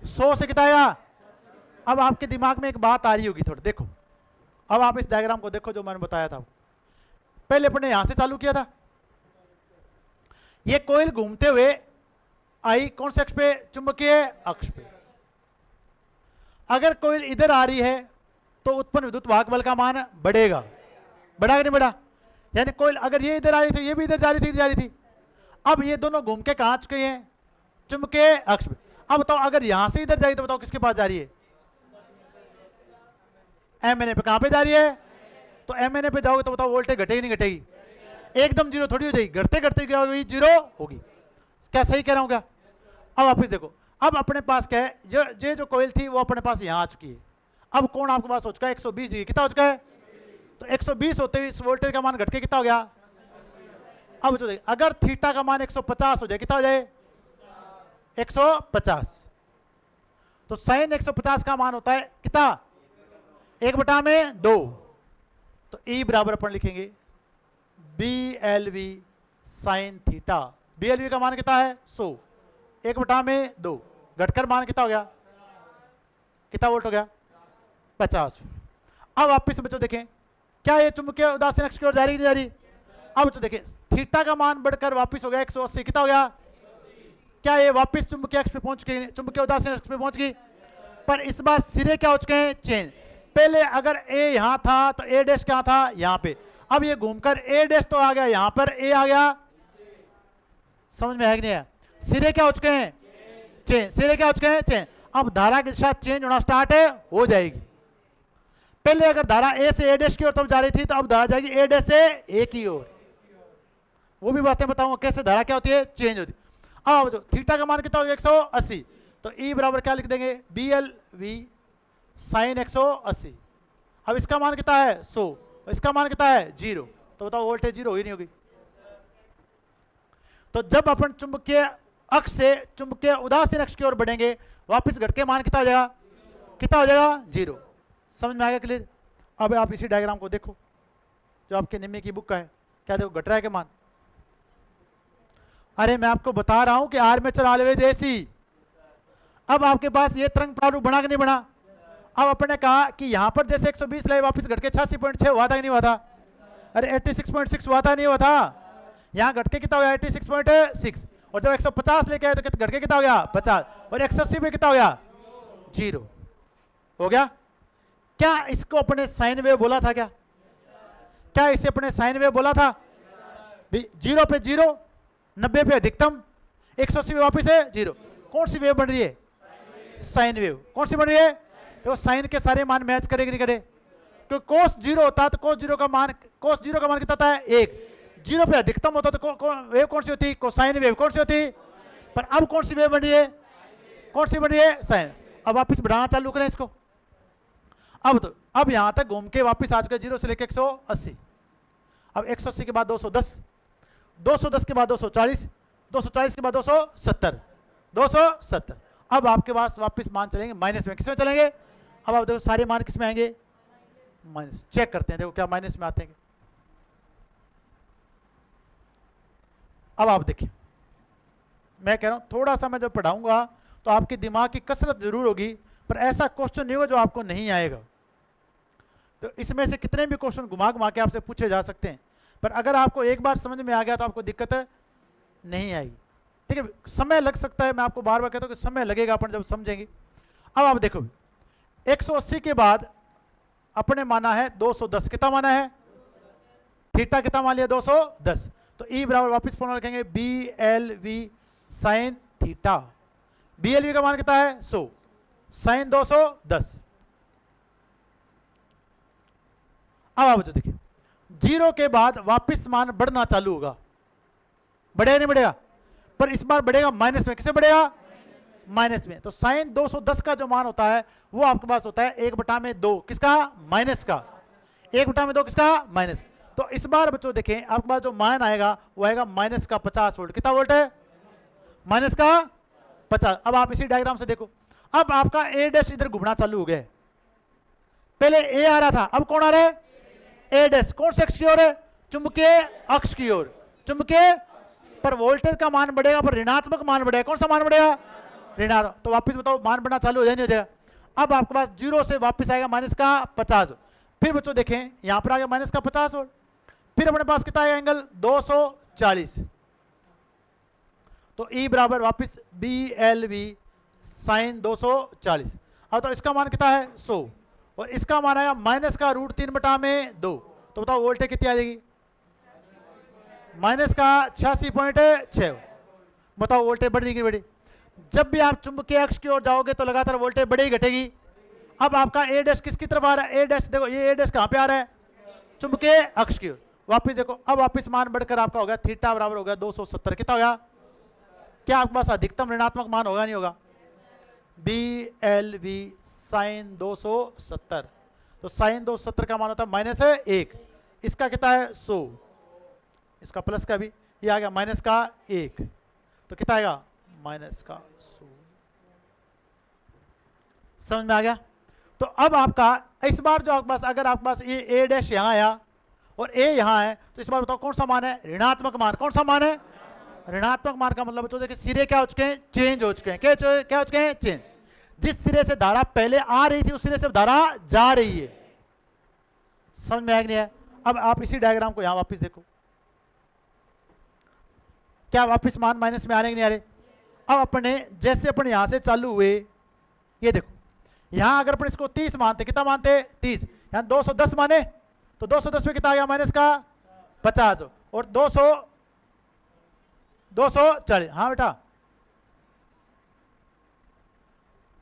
100 से कितना आएगा। अब आपके दिमाग में एक बात आ रही होगी थोड़ी, देखो अब आप इस डायग्राम को देखो जो मैंने बताया था। पहले अपने यहां से चालू किया था, ये कोयल घूमते हुए आई कौन से अक्ष पे, चुंबकीय अक्ष पे। अगर कोयल इधर आ रही है तो उत्पन्न विद्युत वाहक बल का मान बढ़ेगा, बढ़ा कि नहीं बढ़ा। यानी कोयल अगर ये इधर आ रही थी, ये भी इधर जा रही थी, अब ये दोनों घूम के कहां चुके हैं, चुंबकीय अक्ष पे। अब बताओ अगर यहां से इधर जाए तो बताओ किसके पास जा रही है, MNA पे। कहां पे जा रही है, तो MNA पे जाओगे तो बताओ वोल्टेज घटेगी नहीं घटेगी, एकदम जीरो थोड़ी हो जाएगी, घटते घटते क्या होगी, जीरो होगी। क्या सही कह रहा हूं क्या। अब वापिस देखो, अब अपने पास क्या है, जो कोयल थी वो अपने पास यहां आ चुकी है। अब कौन आपके पास हो चुका है 120 डिग्री, कितना हो चुका है, तो 120 होते हुए इस वोल्टेज का मान घट के कितना हो गया। अब तो देखिए अगर थीटा का मान 150 हो जाए, कितना हो जाए 150, तो साइन 150 का मान होता है कितना, 1/2। तो E बराबर अपन लिखेंगे BLV साइन थीटा। BLV का मान कितना है 100, 1/2, घटकर मान कितना हो गया, कितना वोल्ट हो गया 50। अब वापिस बच्चों देखें, क्या ये चुंबकीय उदासीन अक्ष की ओर जा रही नहीं जा रही। अब बच्चों देखें थीटा का मान बढ़कर वापिस हो गया 180, कितना हो गया, क्या ये वापिस चुंबकीय अक्ष पे पहुंच गई, चुंबकीय उदासीन अक्ष पे पहुंच गई। पर इस बार सिरे क्या हो चुके हैं, चेंज। पहले अगर A यहां था तो A डैश कहां था, यहां पे। अब ये घूमकर A डैश तो आ गया, यहां पर A आ गया, समझ में है कि नहीं है। सिरे क्या हो चुके हैं, चेंज। सिरे क्या हो चुके हैं, चेंज। अब धारा की दिशा चेंज होना स्टार्ट है, हो जाएगी। पहले अगर धारा A से A डैश की ओर तब जा रही थी, तो अब धारा जाएगी A डैश से A की ओर। वो भी बातें बताऊंगा कैसे धारा क्या होती है, चेंज होती है। अब जो थीटा का मान कितना हो गया 180, तो E बराबर क्या लिख देंगे, BLV साइन 180। अब इसका मान कितना है 100, इसका मान कितना है 0, तो बताओ वोल्टेज 0 ही नहीं होगी। तो जब अपन चुंबकीय अक्ष से चुंबकीय उदासीन अक्ष की ओर बढ़ेंगे, वापस घट के मान कितना हो जाएगा, कितना हो जाएगा 0। समझ में आ गया क्लियर। अब आप इसी डायग्राम को देखो जो आपके निम्मी की बुक का है, क्या देखो घट रहा है के मान। अरे मैं आपको बता रहा हूं कि आर्मेचर ऑलवेज ऐसी। अब आपके पास ये तरंग प्रारूप बना कि नहीं बना। अब अपन ने कहा कि यहां पर जैसे 120 लाए वापस घट के 86.6 हुआ था कि नहीं हुआ था, अरे 86.6 हुआ था नहीं हुआ था। यहां घट के कितना हो गया 86.6, और जब 150 लेके आए तो घट के कितना हो गया 50, और 180 में कितना हो गया 0 हो गया। क्या इसको अपने साइन वेव बोला था, क्या इसे अपने साइन वेव बोला था। 0 पे 0, 90 पे अधिकतम, 180 में वापिस है 0। कौन सी वेव बन रही है, साइन वेव। कौन सी बन रही है, तो साइन के सारे मान मैच करेगी नहीं करे, क्योंकि कोस 0 होता तो कोस 0 का मान कितना था 1। 0 पे अधिकतम होता तो वेव कौन सी होती, कोसाइन वेव। कौन सी होती, पर अब कौन सी वेव बन रही है, कौन सी बन रही है, साइन। अब वापिस बढ़ाना चालू करें इसको। अब यहां तक घूम के वापिस आ चुके 0 से लेकर 180। अब 180 के बाद 210, 210 के बाद 240, 240 के बाद 270, 270। अब आपके पास वापस मान चलेंगे माइनस में, किसमें चलेंगे। अब आप देखो सारे मान किसमें आएंगे, माइनस। चेक करते हैं देखो क्या माइनस में आते हैं। अब आप देखिए, मैं कह रहा हूं थोड़ा सा मैं जब पढ़ाऊंगा तो आपके दिमाग की कसरत जरूर होगी, पर ऐसा क्वेश्चन नहीं होगा जो आपको नहीं आएगा। तो इसमें से कितने भी क्वेश्चन घुमा घुमा के आपसे पूछे जा सकते हैं, पर अगर आपको एक बार समझ में आ गया तो आपको दिक्कत नहीं आएगी। ठीक है, समय लग सकता है, मैं आपको बार बार कहता हूँ कि समय लगेगा, अपन जब समझेंगे। अब आप देखो 180 के बाद अपने माना है 210, कितना माना है, थीटा कितना मान लिया 210, तो ई बराबर वापस फॉर्मूला रखेंगे B L V sine theta. B L V का मान कितना है 100, साइन 210। अब आप बच्चों देखिए 0 के बाद वापस मान बढ़ना चालू होगा, बढ़ेगा नहीं बढ़ेगा, पर इस बार बढ़ेगा माइनस में, किसे बढ़ेगा, माइनस में। तो साइन 210 का जो मान होता है वो आपके पास होता है 1/2, किसका, माइनस का, 1/2 किसका, माइनस। तो इस बार बच्चों देखें आपके पास जो मान आएगा वो आएगा माइनस का 50 वोल्ट, कितना वोल्ट है, माइनस का 50। अब आप इसी डायग्राम से देखो, अब आपका ए डैश इधर घूमना चालू हो गया, पहले ए आ रहा था, अब कौन आ रहा है, ए डैश, कौन से अक्ष की ओर है, चुंबकीय अक्ष की ओर, चुंबकीय, पर वोल्टेज का मान बढ़ेगा पर ऋणात्मक मान बढ़ेगा, कौन सा मान बढ़ेगा, ऋणात्मक। तो वापस बताओ मान बढ़ना चालू हो जाए नहीं हो जाएगा, अब आपके पास 0 से वापस आएगा माइनस का 50। फिर बच्चों देखें यहां पर आ गया माइनस का 50 वोल्ट, फिर अपने पास कितना आएगा एंगल 240, तो ई बराबर वापस बी एल वी साइन 240। अब तो इसका मान कितना है 100 और इसका मान आएगा माइनस का √3/2, तो बताओ वोल्टेज कितनी आ जाएगी, माइनस का 86.6। बताओ वोल्टेज बढ़ जाएगी, बढ़ी। जब भी आप चुंबकीय अक्ष की ओर जाओगे तो लगातार वोल्टेज बढ़ेगी घटेगी। अब आपका ए डैश किसकी तरफ आ रहा है, ए डैश देखो, ये ए डैश कहां पे आ रहा है, चुंबकीय अक्ष की ओर। वापिस देखो, अब वापिस मान बढ़कर आपका होगा थीटा बराबर होगा 270, कितना होगा, क्या आपके पास अधिकतम ऋणात्मक मान होगा नहीं होगा, बी एल वी साइन 270। तो साइन 270 का मान होता है माइनस है 1, इसका कितना है 100, इसका प्लस का भी, ये आ गया माइनस का 1, तो कितना आएगा माइनस का 100। समझ में आ गया। तो अब आपका इस बार जो आपके पास, अगर आपके पास ये ए डैश यहाँ आया और ए यहाँ है, तो इस बार बताओ कौन सा मान है, ऋणात्मक मान, कौन सा मान है, ऋणात्मक मान का मतलब बच्चों देखिए सिरे क्या हो चुके हैं, चेंज हो चुके हैं, क्या हो चुके हैं, चेंज। जिस सिरे से धारा पहले आ रही थी उस सिरे से धारा जा रही है। समझ में आया नहीं है। अब आप इसी डायग्राम को यहां वापस देखो, क्या वापस मान माइनस में आ रहे कि नहीं आ रहे। अब अपने जैसे अपन यहां से चालू हुए, ये देखो यहां अगर अपन इसको 30 मानते, कितना मानते 30, यहां 210 माने तो 210 में कितना आ गया माइनस का 50 और 240, हाँ बेटा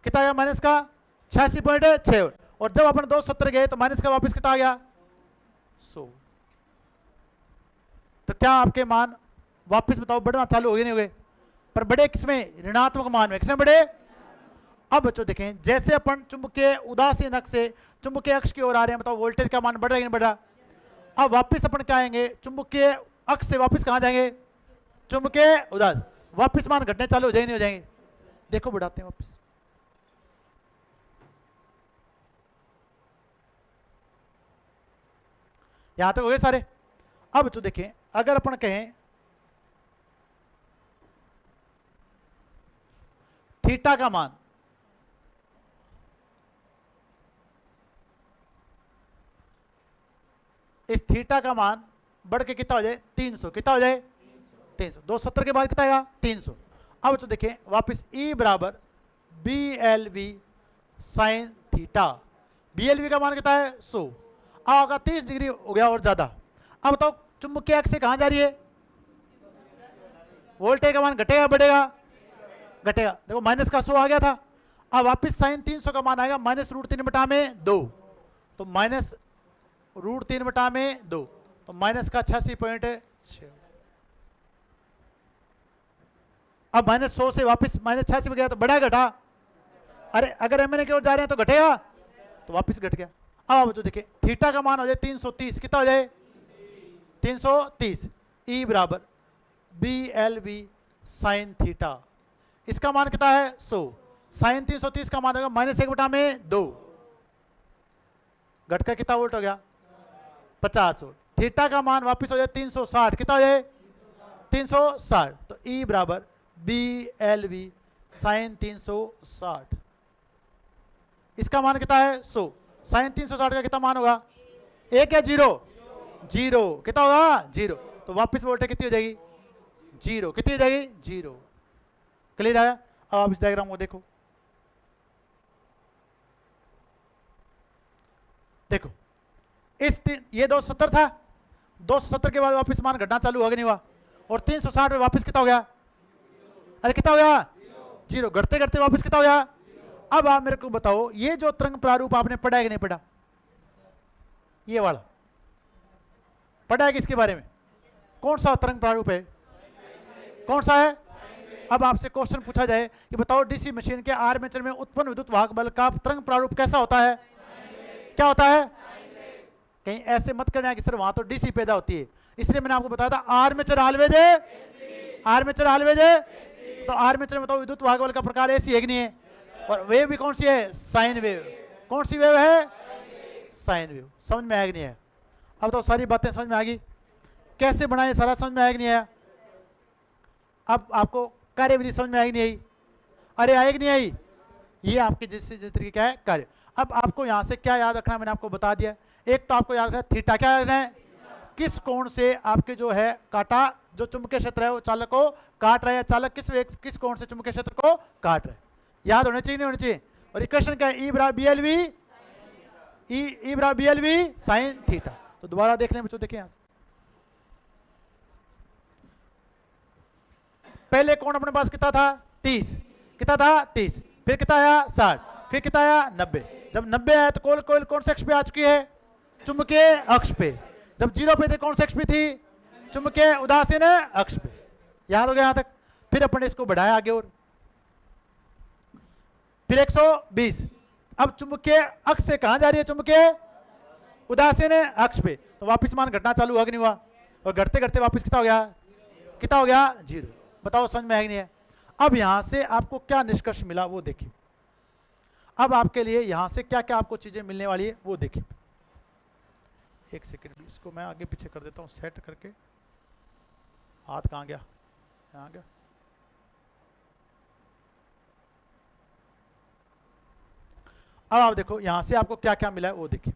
कितना गया माइनस का 86.6। और जब अपन 270 गए तो माइनस का वापस कितना आ गया 100। तो क्या आपके मान वापस बताओ बढ़ना चालू हो गए नहीं हुए, पर बड़े किसमें, ऋणात्मक मान में, किसमें बड़े। अब बच्चों देखें जैसे अपन चुंबकीय उदासीन अक्ष से चुंबकीय अक्ष की ओर आ रहे हैं, बताओ वोल्टेज का मान बढ़ रहा है कि नहीं बढ़ रहा। अब वापस अपन क्या आएंगे, चुंबकीय अक्ष से वापस कहां जाएंगे, चुंबकीय उदास, वापस मान घटने चालू हो जाएंगे नहीं हो जाएंगे। देखो बढ़ाते हैं वापस, यहां तक हो गए सारे। अब तो देखें अगर अपन कहें थीटा का मान, इस थीटा का मान बढ़ के कितना हो जाए 300, कितना हो जाए 300, 270 के बाद कितना आएगा 300। अब तो देखें वापस E बराबर B L V sine theta, B L V का मान कितना है 100, अब 30 डिग्री हो गया और ज्यादा। अब बताओ चुंबकीय अक्ष से कहां जा रही है, वोल्टेज का मान घटेगा बढ़ेगा, घटेगा। देखो माइनस का 100 आ गया था, अब वापस साइन 300 का मान आएगा माइनस √3/2, तो माइनस √3/2, तो माइनस का 86.6। अब माइनस 100 से वापस माइनस 86 में गया तो बढ़ा घटा, अरे अगर एम की ओर जा रहे हैं तो घटेगा, तो वापस घट गया। अब जो देखिए थीटा का मान हो जाए 330, कितना हो जाए 330, ई बराबर B L V sine theta, इसका मान कितना है 100, साइन 330 का मान होगा माइनस 1/2, घटकर कितना वोल्ट हो गया 50 वोल्ट। थीटा का मान वापस हो जाए 360, कितना हो जाए 360, तो ई बराबर बी एल वी साइन 360, इसका मान कितना है 100, साइन 360 का कितना मान होगा 1 या 0, 0, कितना होगा 0, तो वापस वोल्टेज कितनी हो जाएगी 0, कितनी हो जाएगी 0। क्लियर आया? अब आप इस डायग्राम को देखो, देखो ये 270 था, 270 के बाद वापस मान घटना चालू हो गया नहीं हुआ, और 360 में वापस कितना हो गया? अरे कितना हो गया? 0। घटते घटते वापस कितना हो गया? अब आप मेरे को बताओ, ये जो तरंग प्रारूप आपने पढ़ा है कि नहीं पढ़ा? ये वाला पढ़ा है कि इसके बारे में? कौन सा तरंग प्रारूप है? कौन सा है? अब आपसे क्वेश्चन पूछा जाए कि बताओ डीसी मशीन के आर्मेचर में उत्पन्न विद्युत वाहक बल का तरंग प्रारूप कैसा होता है? क्या होता है? कहीं ऐसे मत करना कि सर वहां तो डीसी पैदा होती है, इसलिए मैंने आपको बताया था आर्मेचर ऑलवेज है, आर्मेचर ऑलवेज है। तो आर्मेचर में बताओ विद्युत वाहक बल का प्रकार एसी है कि नहीं है? और वेव भी कौन सी है? Sine wave. कौन सी वेव है? Sine wave. समझ में आएगी नहीं है? अब तो सारी बातें समझ में आ गई, कैसे बनाए सारा समझ में आएगी नहीं आया? अब आपको कार्यविधि समझ में आएगी नहीं आई? अरे आएगी नहीं आई? ये आपके जिस तरीके क्या है कार्य। अब आपको यहां से क्या याद रखना, मैंने आपको बता दिया। एक तो आपको याद रखना थीटा, क्या याद रखना है? किस कोण से आपके जो है काटा जो चुंबकीय क्षेत्र है वो चालक को काट रहा है, चालक किस कोण से चुंबकीय क्षेत्र को काट रहा है, याद होने चाहिए नहीं होने चाहिए? और इक्वेशन क्या है? ई बराबर B L V sine theta. तो दोबारा देख लें बच्चों, देखिए यहां से पहले कोण अपने पास कितना था? 30। कितना था? 30। फिर कितना आया? 60। फिर कितना आया? 90। जब 90 आया तो कोयल कौन से अक्ष पे आ चुकी है? चुंबकीय अक्ष पे। जब 0 पे थे कौन से अक्ष पे थी? चुंबकीय उदासीन अक्ष पे। याद हो गया यहां तक? फिर अपन इसको बढ़ाया आगे और फिर 120। अब चुंबकीय अक्ष से कहां जा रही है? चुंबकीय उदासीन अक्ष पे। तो वापस मान घटना चालू हुआ कि नहीं हुआ? और घटते घटते वापस कितना हो गया? कितना हो गया? 0। बताओ समझ में आएगी नहीं है? अब यहां से आपको क्या निष्कर्ष मिला वो देखिए। अब आपके लिए यहां से क्या क्या आपको चीजें मिलने वाली है वो देखिए। एक सेकंड भी, इसको मैं आगे पीछे कर देता हूं सेट करके। हाथ कहां गया? यहां गया। अब आप देखो यहां से आपको क्या क्या मिला है वो देखिए।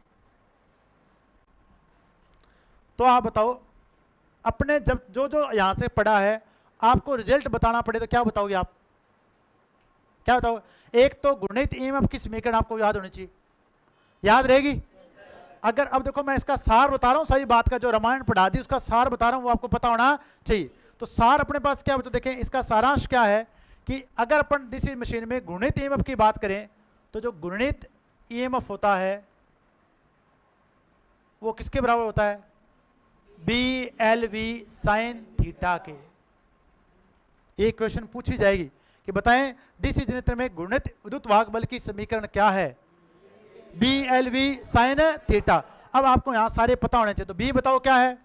तो आप बताओ अपने जब जो जो यहां से पढ़ा है आपको रिजल्ट बताना पड़े तो क्या बताओगे आप? क्या बताओ? एक तो गुणित ईएमएफ की समीकरण आपको याद होनी चाहिए, याद रहेगी? अगर अब देखो मैं इसका सार बता रहा हूं, सारी बात का जो रामायण पढ़ा दी उसका सार बता रहा हूं, वो आपको पता होना चाहिए। तो सार अपने पास क्या बच्चों देखें, इसका सारांश क्या है कि अगर अपन डीसी मशीन में गुणित ईएमएफ की बात करें तो जो गुणित ईएमएफ होता है वो किसके बराबर होता है? B L V sine theta के। एक क्वेश्चन पूछी जाएगी कि बताएं डीसी जनरेटर में गुणित विद्युत वाहक बल की समीकरण क्या है? B L V sine theta. अब आपको यहां सारे पता होने चाहिए। तो बी बताओ क्या है?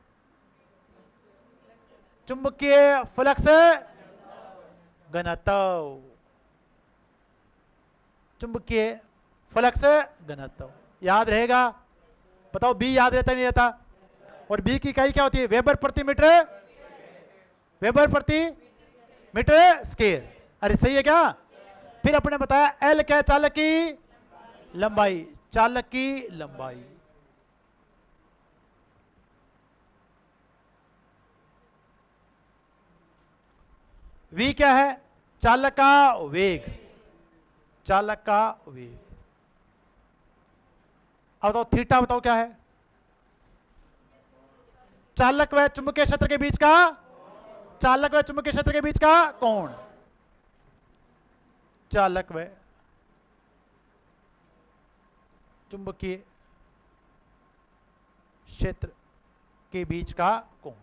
चुंबकीय फ्लक्स घनत्व। चुंबकीय फ्लक्स घनत्व याद रहेगा? बताओ बी याद रहता नहीं रहता? और बी की इकाई क्या होती है? वेबर प्रति मीटर, वेबर प्रति मीटर स्क्वायर। अरे सही है क्या? फिर अपने बताया एल क्या? चालक की लंबाई, चालक की लंबाई। वी क्या है? चालक का वेग, चालक का वेग। अब बताओ थीटा बताओ क्या है? चालक व चुंबकीय क्षेत्र के बीच का, चालक व चुंबकीय क्षेत्र के बीच का कोण। चालक व चुंबकीय क्षेत्र के बीच का कोण।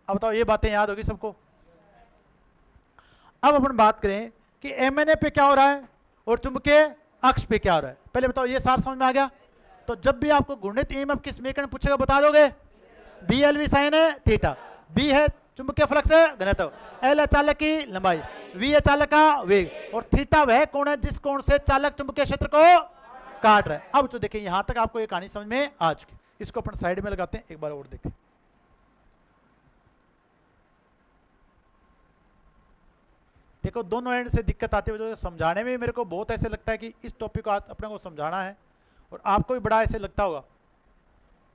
अब बताओ ये बातें याद होगी सबको? अब अपन बात करें कि एमएनए पे क्या हो रहा है और चुंबकीय अक्ष पे क्या हो रहा है। पहले बताओ ये सार समझ में आ गया? तो जब भी आपको गुणित ईएमएफ की समीकरण पूछेगा बता दोगे? B L V sine theta. B है चुंबकीय फ्लक्स घनत्व, एल है चालक की लंबाई, वी है चालक का वेग, और थीटा वह कोण है जिस कोण से चालक चुंबकीय क्षेत्र को काट रहा है। अब तो देखिए यहां तक आपको ये कहानी समझ में आ चुकी। इसको अपन साइड में लगाते हैं, एक बार और देखें। देखो दोनों एंड से दिक्कत आती है, जो समझाने में मेरे को बहुत ऐसे लगता है कि इस टॉपिक को आज अपने को समझाना है, और आपको भी बड़ा ऐसे लगता होगा।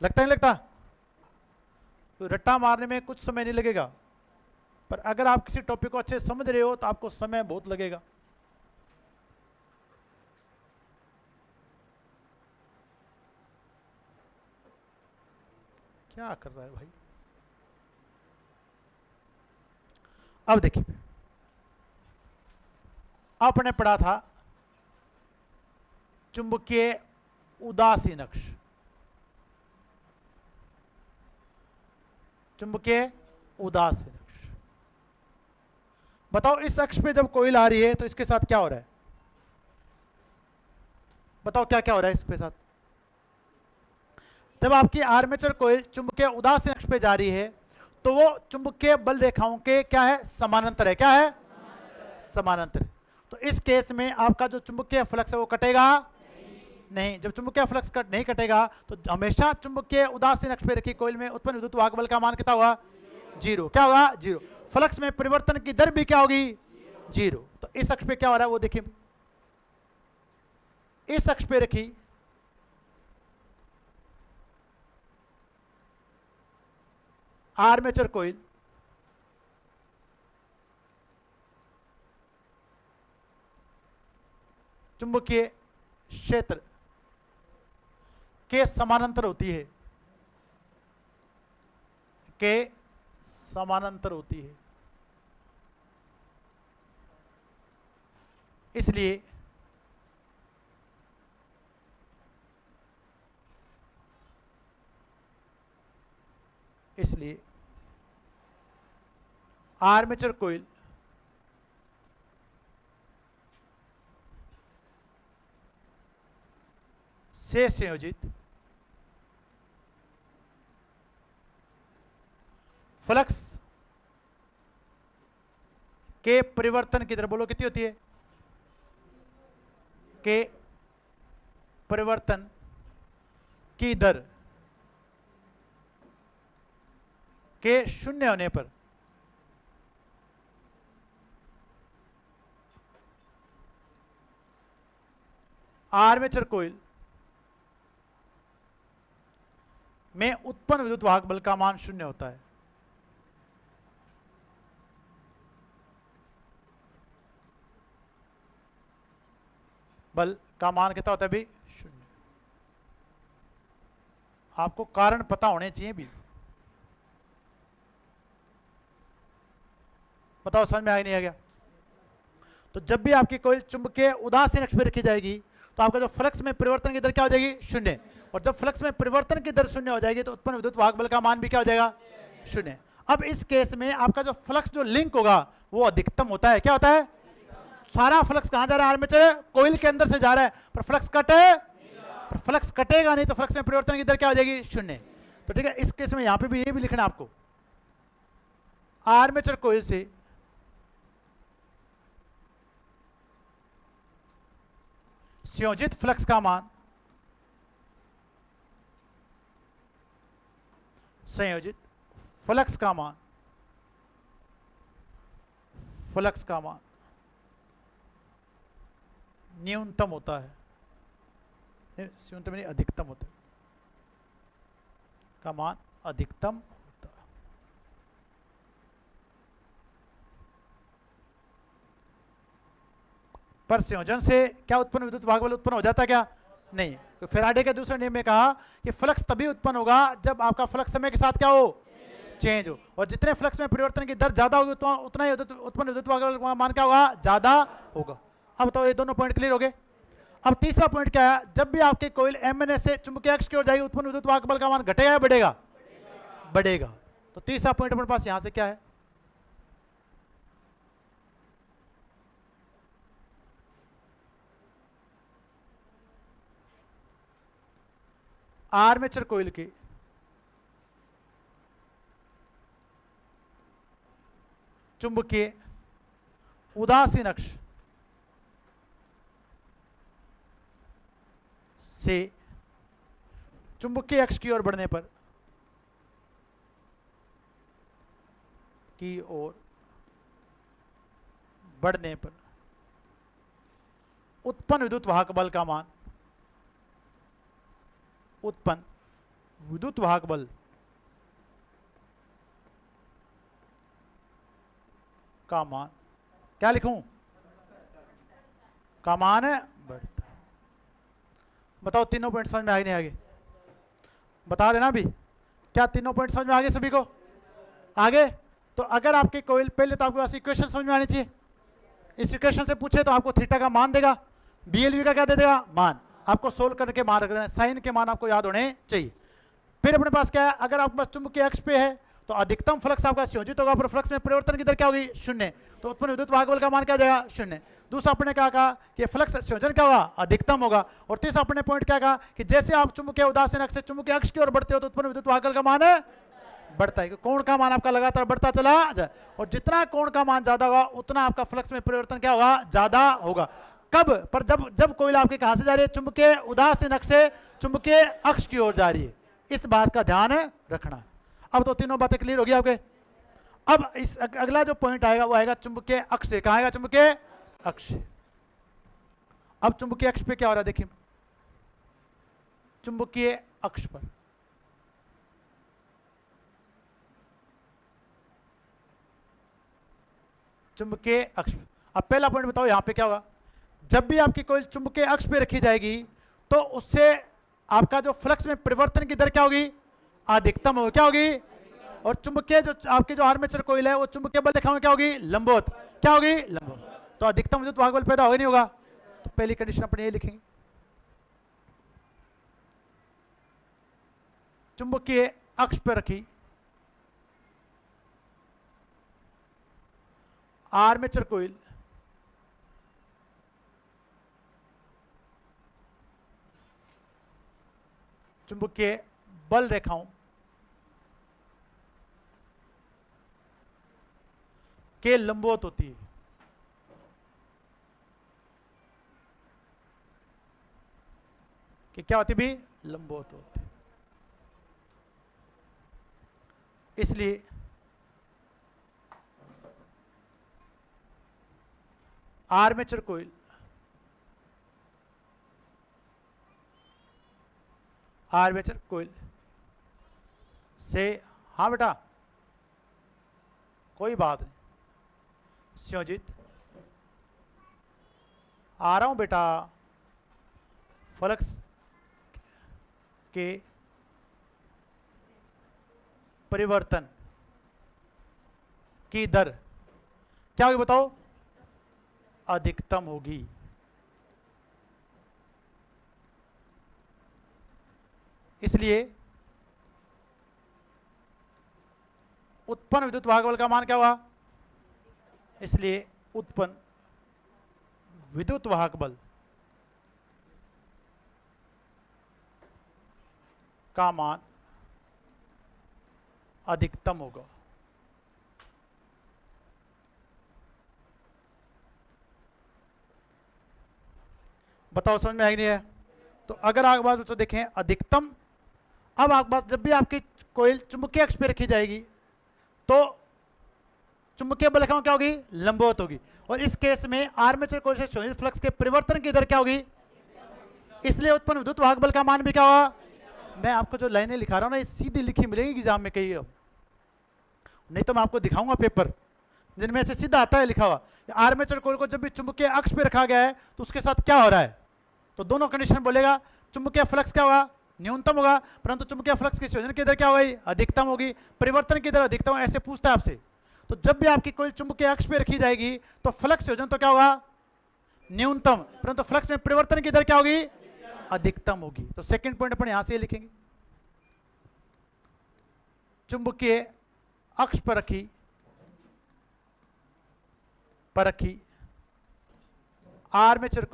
लगता नहीं लगता? तो रट्टा मारने में कुछ समय नहीं लगेगा, पर अगर आप किसी टॉपिक को अच्छे से समझ रहे हो तो आपको समय बहुत लगेगा। क्या कर रहा है भाई? अब देखिए, आपने पढ़ा था चुंबकीय उदासीन अक्ष, चुंबकीय उदासीन अक्ष। बताओ इस अक्ष पे जब कोयल आ रही है तो इसके साथ क्या हो रहा है? बताओ क्या क्या हो रहा है इसके साथ? जब आपकी आर्मेचर कोयल चुंबकीय उदासीन अक्ष पे जा रही है तो वो चुंबकीय बल रेखाओं के क्या है? समानांतर है। क्या है? समानांतर है। तो इस केस में आपका जो चुंबकीय फ्लक्स है वो कटेगा नहीं। जब चुंबकीय फ्लक्स कट नहीं कटेगा तो हमेशा चुंबकीय उदासीन अक्ष पे रखी कोयल में उत्पन्न विद्युत वाहक बल का मान कितना होगा? जीरो। क्या होगा? जीरो। फ्लक्स में परिवर्तन की दर भी क्या होगी? जीरो। तो इस अक्ष पे क्या हो रहा है वो देखिए, इस अक्ष पे रखी आर्मेचर कोयल चुंबकीय क्षेत्र के समानांतर होती है, के समानांतर होती है। इसलिए आर्मेचर कोयल से संयोजित फ्लक्स के परिवर्तन की दर, बोलो कितनी होती है? के परिवर्तन की दर के शून्य होने पर आर्मेचर कोयल में उत्पन्न विद्युत वाहक बल का मान शून्य होता है। बल का मान कितना होता है भी? शून्य। आपको कारण पता होने चाहिए भी। बताओ समझ में आ नहीं आ गया? तो जब भी आपकी कोई चुंबकीय उदासीन अक्ष पे रखी जाएगी तो आपका जो फ्लक्स में परिवर्तन की दर क्या हो जाएगी? शून्य। और जब फ्लक्स में परिवर्तन की दर शून्य हो जाएगी तो उत्पन्न विद्युत वाहक बल का मान भी क्या हो जाएगा? शून्य। अब इस केस में आपका जो फ्लक्स जो लिंक होगा वो अधिकतम होता है। क्या होता है? सारा फ्लक्स कहां जा रहा है? आर्मेचर कोयल के अंदर से जा रहा है, पर फ्लक्स कटे, पर फ्लक्स कटेगा नहीं तो फ्लक्स में परिवर्तन की दर क्या हो जाएगी? शून्य। तो ठीक है, इस केस में यहां पे भी ये भी लिखना आपको, आर्मेचर कोयल से संयोजित फ्लक्स का मान, संयोजित फ्लक्स का मान, फ्लक्स का मान न्यूनतम होता है, न्यूनतम नहीं अधिकतम होता है, का मान अधिकतम होता है। पर संयोजन से क्या उत्पन्न विद्युत वाहक बल उत्पन्न हो जाता है? क्या नहीं। तो फेराडे के दूसरे नियम में कहा कि फ्लक्स तभी उत्पन्न होगा जब आपका फ्लक्स समय के साथ क्या हो? चेंज हो। और जितने फ्लक्स में परिवर्तन की दर ज्यादा होगी उतना ही उत्पन्न विद्युत वाहक बल का मान क्या होगा? ज्यादा होगा। अब तो ये दोनों पॉइंट क्लियर हो गए। अब तीसरा पॉइंट क्या है? जब भी आपके कोयल एमएनएस से चुंबकीय अक्ष की ओर जाएगी उत्पन्न विद्युत वाहक बल का मान घटेगा या बढ़ेगा? बढ़ेगा। तो तीसरा पॉइंट अपने पास यहां से क्या है? आर्मेचर कोयल के चुंबकीय उदासीन अक्ष से चुंबकीय अक्ष की ओर बढ़ने पर, की ओर बढ़ने पर उत्पन्न विद्युत वाहक बल का मान, उत्पन्न विद्युत वाहक बल का मान, क्या लिखूं, का मान है बढ़ता है। बताओ तीनों पॉइंट समझ में आगे नहीं आगे, बता देना अभी, क्या तीनों पॉइंट समझ में आगे सभी को, आगे। तो अगर आपकी कोई, पहले तो आपके पास इक्वेशन समझ में आनी चाहिए, इस इक्वेशन से पूछे तो आपको थीटा का मान देगा, बीएलवी का क्या दे देगा, मान, आपको सोल्व करके मान रख देना, साइन के मान आपको याद होने चाहिए। फिर अपने पास क्या है, अगर आपके पास चुंबकीय अक्ष पे है तो अधिकतम फ्लक्स आपका संयोजित होगा, पर फ्लक्स में परिवर्तन की दर क्या होगी, शून्य, तो उत्पन्न विद्युत वाहक बल का मान क्या हो जाएगा, शून्य। दूसरा आपने क्या कहा कि फ्लक्स संयोजन क्या होगा, अधिकतम होगा। और तीसरा आपने पॉइंट क्या कहा कि जैसे आप चुंबकीय उदासीन अक्ष से चुंबकीय अक्ष की ओर बढ़ते हो तो उत्पन्न विद्युत वाहक बल का मान बढ़ता है, कोण का मान आपका लगातार बढ़ता चला जाए, और जितना कोण का मान ज्यादा होगा उतना आपका फ्लक्स में परिवर्तन क्या होगा, ज्यादा होगा। कब पर, जब कोयला आपके कहां से जा रही है, चुंबकीय उदासीन अक्ष से चुंबकीय अक्ष की ओर जा रही है, इस बात का ध्यान रखना। अब तो तीनों बातें क्लियर होगी आपके। अब इस अगला जो पॉइंट आएगा वो आएगा चुंबकीय अक्ष से, कहां आएगा, चुंबकीय अक्ष। अब चुंबकीय अक्ष पे क्या हो रहा है देखिए, चुंबकीय अक्ष पर चुंबकीय अक्ष, अब पहला पॉइंट बताओ यहां पे क्या होगा, जब भी आपकी कोई चुंबकीय अक्ष पे रखी जाएगी तो उससे आपका जो फ्लक्स में परिवर्तन की दर क्या होगी, अधिकतम होगी, क्या होगी। और चुंबकीय जो आपकी जो आर्मेचर कोइल है वो चुंबकीय बल रेखा में क्या होगी, लंबवत, क्या होगी, लंबवत, तो अधिकतम विद्युत वाहक बल पैदा होगा नहीं होगा। तो पहली कंडीशन अपन ये लिखेंगे, चुंबकीय अक्ष पर रखी आर्मेचर कोइल चुंबकीय बल रेखाओं के लंबवत होती है। कि क्या होती भी, लंबवत होती है। इसलिए आर्मेचर कोइल से, हाँ बेटा कोई बात नहीं, संयोजित, आ रहा हूं बेटा, फ्लक्स के परिवर्तन की दर क्या होगी बताओ, अधिकतम होगी। इसलिए उत्पन्न विद्युत वाहक बल का मान क्या हुआ, इसलिए उत्पन्न विद्युत वाहक बल का मान अधिकतम होगा। बताओ समझ में आई नहीं है। तो अगर आपके पास बच्चों देखें अधिकतम, अब आपके पास जब भी आपकी कोइल चुंबकीय अक्ष पे रखी जाएगी तो चुंबकीय बल रेखाओं क्या होगी, लंबवत होगी। और इस केस में आर्मेचर कोइल से संयोजित फ्लक्स के परिवर्तन की दर क्या होगी, इसलिए उत्पन्न विद्युत वाहक बल का मान भी क्या होगा। मैं आपको जो लाइनें लिखा रहा हूं ना, ये सीधी लिखी मिलेगी एग्जाम में कहीं, नहीं तो मैं आपको दिखाऊंगा पेपर जिनमें से सीधा आता है लिखा हुआ, आर्मेचर कोइल को जब भी चुंबकीय अक्ष पे रखा गया है तो उसके साथ क्या हो रहा है, तो दोनों कंडीशन बोलेगा, चुंबकीय फ्लक्स क्या होगा, न्यूनतम होगा, परंतु चुंबकीय फ्लक्स की संयोजन की दर क्या होगी, अधिकतम होगी, परिवर्तन की दर अधिकतम, ऐसे पूछता है आपसे। तो जब भी आपकी कोई चुंबकीय अक्ष पे रखी जाएगी तो फ्लक्स संयोजन तो क्या होगा, न्यूनतम, परंतु फ्लक्स में परिवर्तन की दर क्या होगी, अधिकतम होगी। तो सेकंड पॉइंट अपन यहां से लिखेंगे, चुंबकीय अक्ष पर रखी आर्मेचर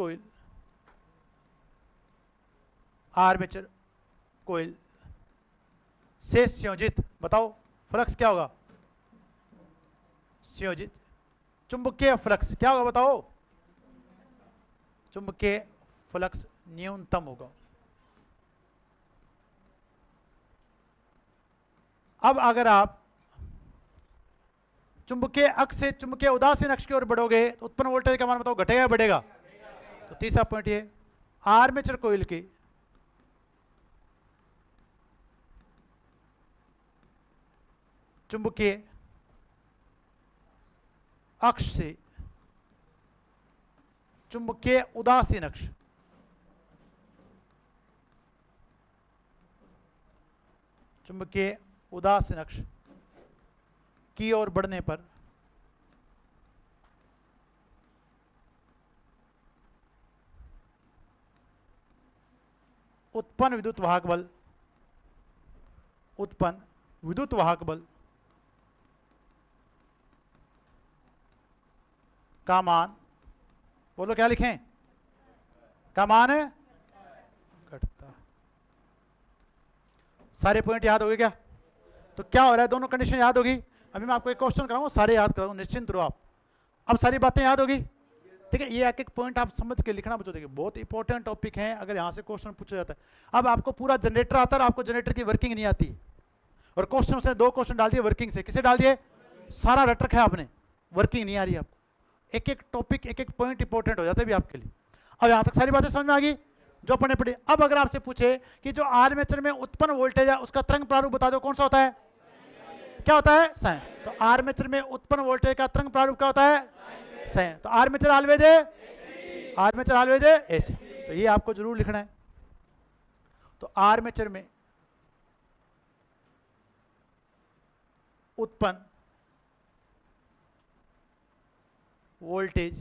कोइल से संयोजित, बताओ फ्लक्स क्या होगा, संयोजित चुंबकीय फ्लक्स क्या होगा बताओ, चुंबकीय फ्लक्स न्यूनतम होगा। अब अगर आप चुंबकीय अक्ष से चुंबकीय उदासीन अक्ष की ओर बढ़ोगे तो उत्पन्न वोल्टेज का मान बताओ, घटेगा या बढ़ेगा। तो तीसरा पॉइंट ये, आर्मेचर कोइल की चुंबकीय अक्ष से चुंबकीय उदासीन अक्ष, चुंबकीय उदासीन अक्ष की ओर बढ़ने पर उत्पन्न विद्युत वाहक बल, उत्पन्न विद्युत वाहक बल का मान, बोलो क्या लिखें, का मान है घटता। सारे पॉइंट याद हो गए क्या? तो क्या हो रहा है, दोनों कंडीशन याद होगी। अभी मैं आपको एक क्वेश्चन कराऊंगा, सारे याद कराऊंगा, निश्चिंत रहो आप। अब सारी बातें याद होगी, ठीक है। ये एक एक पॉइंट आप समझ के लिखना बच्चों, देखिए बहुत इंपॉर्टेंट टॉपिक है, अगर यहाँ से क्वेश्चन पूछा जाता है। अब आपको पूरा जनरेटर आता है, आपको जनरेटर की वर्किंग नहीं आती, और क्वेश्चन उसने 2 क्वेश्चन डाल दिए वर्किंग से। किसे डाल दिए? सारा रट रखा है आपने, वर्किंग नहीं आ रही आपको। एक एक टॉपिक, एक एक पॉइंट इंपॉर्टेंट हो जाता है भी आपके लिए। अब यहाँ तक सारी बातें समझ में आ गई जो अपने पढ़ी। अब अगर आपसे पूछे कि जो आर्मेचर में उत्पन्न वोल्टेज है उसका तरंग प्रारूप बता दो, कौन सा होता है? क्या होता है? साइन। तो आर्मेचर में उत्पन्न वोल्टेज का तरंग प्रारूप क्या होता है? साइन। तो आर्मेचर ऑलवेज है, आर्मेचर ऑलवेज है एसी। तो ये आपको जरूर लिखना है। तो आर्मेचर में उत्पन्न वोल्टेज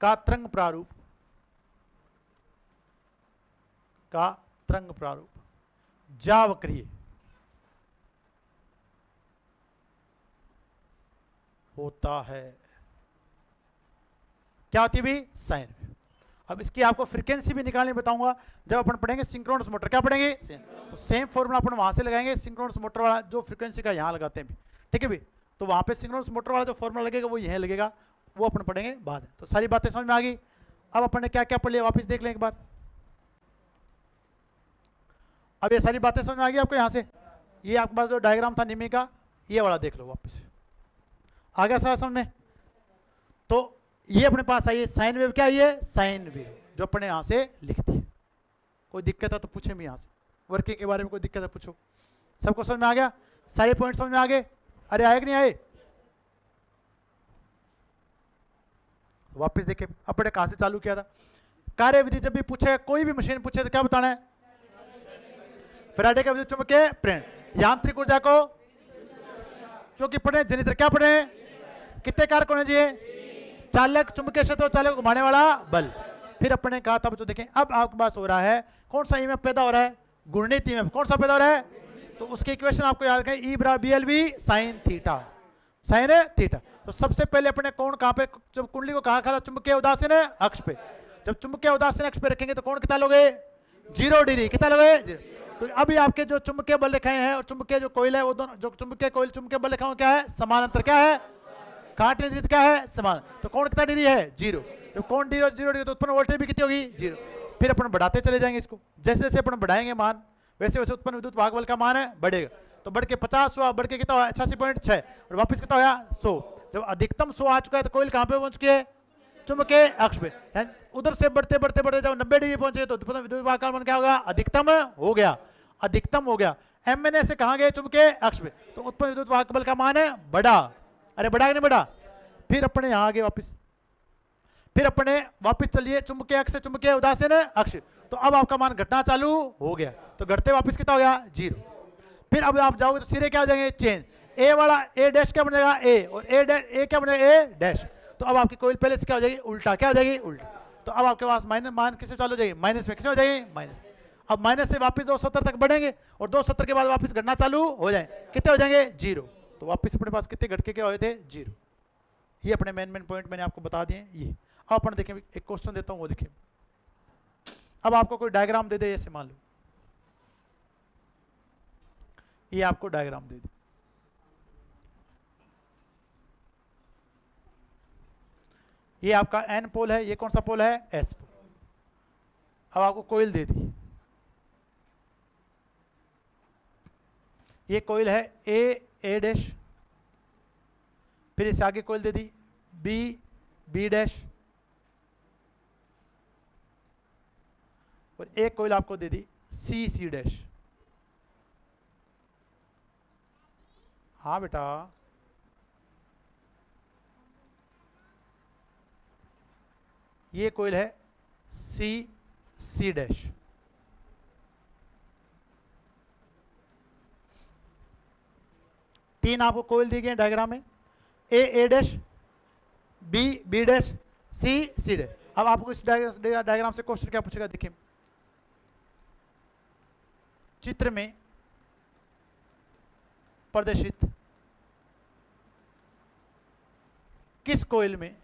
का तरंग प्रारूप, का तरंग प्रारूप जावक्रिय होता है। क्या होती है भी? Sine wave. अब इसकी आपको फ्रीक्वेंसी भी निकालने बताऊंगा जब अपन पढ़ेंगे सिंक्रोनस मोटर। क्या पढ़ेंगे? तो सेम फॉर्मूला अपन वहां से लगाएंगे, सिंक्रोनस मोटर वाला जो फ्रीक्वेंसी का यहां लगाते हैं भी, ठीक है भी। तो वहां पे सिंक्रोनस मोटर वाला जो फॉर्मूला लगेगा वो यहां लगेगा, वो अपन पढ़ेंगे बाद में। तो सारी बातें समझ में आ गई। अब अपन ने क्या क्या पढ़ लिया वापस देख लें एक बार। अब ये सारी बातें समझ में आ गई आपको। यहां से ये आपके पास जो डायग्राम था निमी का, ये वाला देख लो वापस, आ गया सारा समझ में। तो ये अपने पास आई है साइन वेव। क्या है? साइन वेव, जो अपने यहां से लिख दी। कोई दिक्कत है तो पूछे मैं यहां से, वर्किंग के बारे में कोई दिक्कत है पूछो। सबको समझ में आ गया? सारे पॉइंट समझ में आ गए? अरे आए कि नहीं आए? वापस देखे अपने कहां से चालू किया था। कार्य विधि जब भी पूछे, कोई भी मशीन पूछे तो क्या बताना है? फैराडे का विद्युत चुंबकीय प्रेरण। यांत्रिक ऊर्जा को क्योंकि पढ़े जनित्र, क्या पढ़े? कितने कारक होने चाहिए? चालक, चुंबकीय क्षेत्र, चालक घुमाने वाला बल। फिर अपने ने कहा था बच्चों देखें, अब आपके पास हो रहा है कौन सा ईएमएफ पैदा हो रहा है? घूर्णित ईएमएफ। कौन सा पैदा हो रहा है? तो उसके इक्वेशन आपको याद रखें, ई बराबर BLV sine theta, sign theta. तो सबसे पहले अपने कोण कहां पे, जब कुंडली को कहां रखा था? चुंबकीय उदासीन अक्ष पे। जब चुंबकीय उदासीन अक्ष पे रखेंगे तो कोण कितना लोगे? 0 डिग्री। कितना लोगे? 0। तो अभी आपके जो चुंबकीय बल रेखाएं हैं और चुंबकीय जो कोयल है, वो दोनों जो चुंबकीय कोयल चुंबकीय बल रेखाओं क्या है? समानांतर। क्या है? काट नियंत्रित। क्या है? समान। तो कोण कितना डिग्री है? 0। तो कोण 0 डिग्री तो उत्पन्न वोल्टेज भी कितनी होगी? 0। फिर अपन बढ़ाते चले जाएंगे इसको, जैसे जैसे अपन बढ़ाएंगे मान, वैसे वैसे उत्पन्न विद्युत वाहक बल का मान है बढ़ेगा। तो बढ़ के 50 हुआ, बढ़ के कितना हुआ? 88.6, और वापस कितना हुआ? 100। जब अधिकतम 100 आ चुका है तो कोयल कहां पे पहुंच चुकी है? चुंबकीय अक्ष पे। उधर से बढ़ते बढ़ते बढ़ते जब 90 डिग्री पहुंचे तो विद्युत वाहक का मान क्या होगा? अधिकतम हो गया, अधिकतम हो गया। MN से कहां गए? चुंबकीय अक्ष पे। तो उत्पन्न विद्युत वाहक बल का मान है बढ़ा। अरे बढ़ा कि नहीं बढ़ा? फिर अपने यहां आ गए वापस, फिर अपने वापस चलिए चुंबकीय अक्ष से चुंबकीय उदासीन अक्ष। तो अब आपका मान घटना चालू हो गया, तो घटते वापस कितना हो गया? 0। फिर अब आप जाओगे तो सिरे क्या हो जाएंगे? चेंज। ए वाला ए डैश क्या बन जाएगा? ए, और ए डैश ए क्या बन जाएगा? ए डैश। तो अब आपकी कोयल पहले से क्या हो जाएगी? उल्टा। क्या हो जाएगी? उल्टा। तो अब आपके पास माइनस मान किससे चालू हो जाएगी? माइनस में। किससे हो जाएगी? माइनस। अब माइनस से वापस 270 तक बढ़ेंगे और 270 के बाद वापस घटना चालू हो जाए, कितने हो जाएंगे? 0। तो वापस अपने पास कितने घटके क्या हुए थे? 0। ये अपने मेन पॉइंट मैंने आपको बता दिए ये। अब अपन देखें, एक क्वेश्चन देता हूं वो देखिए। अब आपको कोई डायग्राम दे दे, ऐसे मान लो ये आपको डायग्राम दे दे, ये आपका N पोल है, ये कौन सा पोल है? S पोल। अब आपको कोयल दे दी, ये कोयल है A डैश, फिर इससे आगे कोयल दे दी B डैश, और एक कोयल आपको दे दी C डैश। हाँ बेटा, ये कोयल है सी सी डैश, तीन आपको कोयल दी गई डायग्राम में, ए डैश, बी बी डैश, सी सी डैश। अब आपको इस डायग्राम से क्वेश्चन क्या पूछेगा, देखिए चित्र में प्रदर्शित किस कोयल में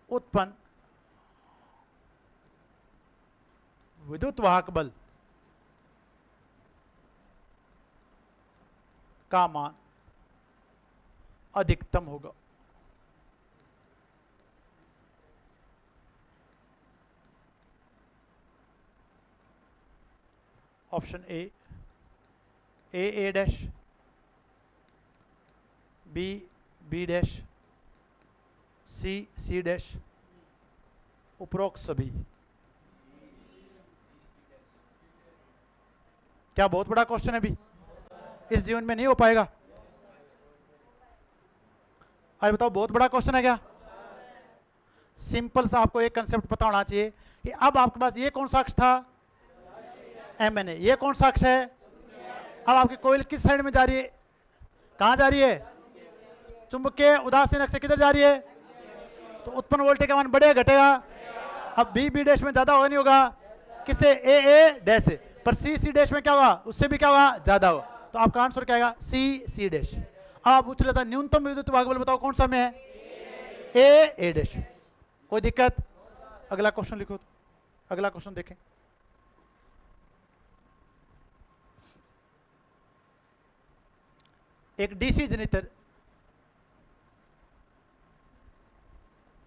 उत्पन्न विद्युत वाहक बल का मान अधिकतम होगा। Option A dash, B B dash, C dash, उपरोक्त सभी। क्या बहुत बड़ा क्वेश्चन है, अभी इस जीवन में नहीं हो पाएगा? अरे बताओ, बहुत बड़ा क्वेश्चन है क्या? सिंपल सा आपको एक कंसेप्ट पता होना चाहिए कि अब आपके पास ये कौन सा अक्ष था, MN, ये कौन सा अक्ष है? अब आपकी कोयल किस साइड में जा रही है, कहां जा रही है? चुंबकीय उदासीन अक्ष से किधर जा रही है? तो उत्पन्न वोल्टेज का मान बढ़ेगा घटेगा? अब बी डैश में ज्यादा होगा नहीं होगा? किससे? ए डैश से। पर सी डैश में क्या होगा? उससे भी क्या होगा? ज्यादा होगा। तो आपका आंसर क्या आएगा? C dash. अब आप पूछ लेता न्यूनतम विद्युत वाहक बल बताओ कौन सा में है? ए डैश। कोई दिक्कत? अगला क्वेश्चन लिखो। अगला क्वेश्चन देखें। एक डीसी जनरेटर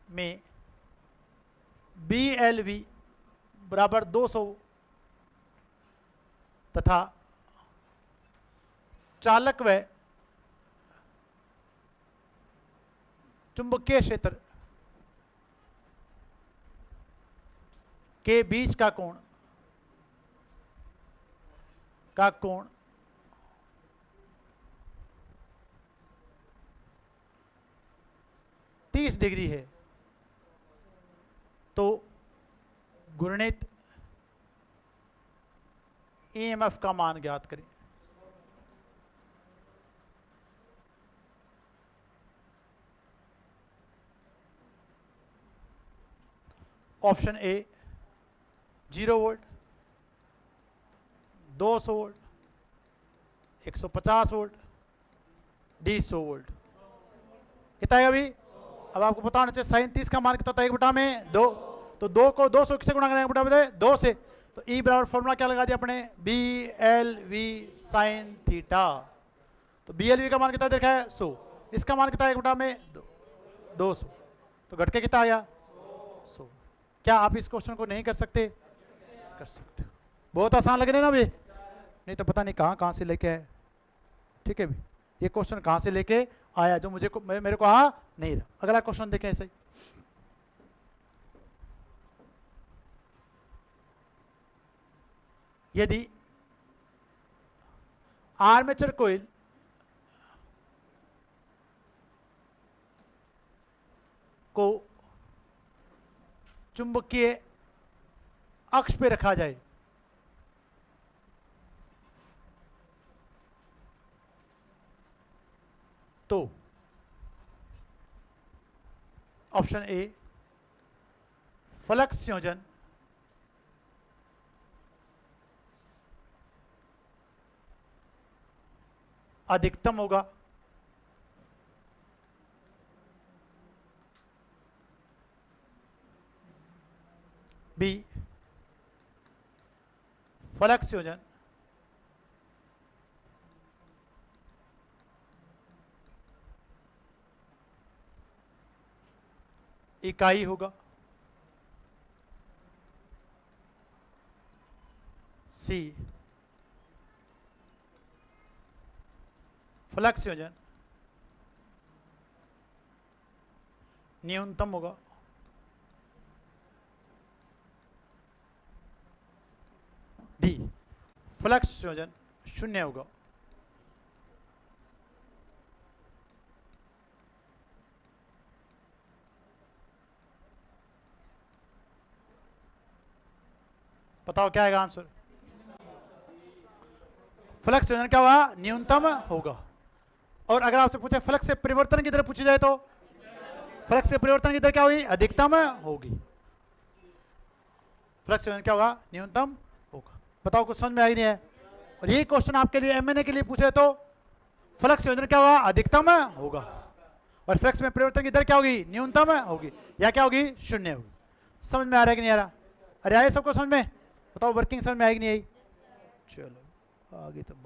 में BLV बराबर 200 तथा चालक व चुंबकीय क्षेत्र के बीच का कोण 30 डिग्री है, तो घूर्णित EMF का मान ज्ञात करें। Option A 0 volt, 200 volt, 150 volt, D 100 volt. कितना है अभी? अब आपको पता होना चाहिए साइन 30 का मान कितना होता है? 1/2। तो 2 को 200 से गुणा करेंगे 1/2 से, तो E बराबर फॉर्मूला क्या लगा दिया अपने? BLV sign theta. तो BLV का मान कितना देखा है? 100। इसका मान कितना है? 1/200। तो घट के कितना आ गया? 100। क्या आप इस क्वेश्चन को नहीं कर सकते? कर सकते। बहुत आसान लग रहा है ना अभी? नहीं तो पता नहीं कहाँ से लेके आए। ठीक है, भी ये क्वेश्चन कहाँ से लेके आया जो मेरे को आ नहीं रहा। अगला क्वेश्चन देखें ऐसे ही। यदि आर्मेचर कोइल को चुंबकीय अक्ष पे रखा जाए तो ऑप्शन ए फ्लक्स संयोजन अधिकतम होगा, बी फ्लक्स संयोजन इकाई होगा, सी फ्लक्स संयोजन न्यूनतम होगा, डी फ्लक्स संयोजन शून्य होगा। बताओ क्या आएगा आंसर? फ्लक्स संयोजन क्या होगा? न्यूनतम होगा। और अगर आपसे पूछे फ्लक्स से परिवर्तन की दर पूछी जाए तो फ्लक्स से परिवर्तन की दर क्या होगी? अधिकतम होगी। फ्लक्स संयोजन क्या होगा? न्यूनतम होगा। बताओ कुछ समझ में आई नहीं है? और यही क्वेश्चन आपके लिए एमएनए के लिए पूछे तो फ्लक्स संयोजन क्या होगा? अधिकतम होगा। और फ्लक्स में परिवर्तन की दर क्या होगी? न्यूनतम होगी, या क्या होगी? शून्य होगी। समझ में आ रहा है कि नहीं आ रहा? अरे आए सबको समझ में? बताओ वर्किंग समझ में आएगी नहीं आई? चलो आगे तब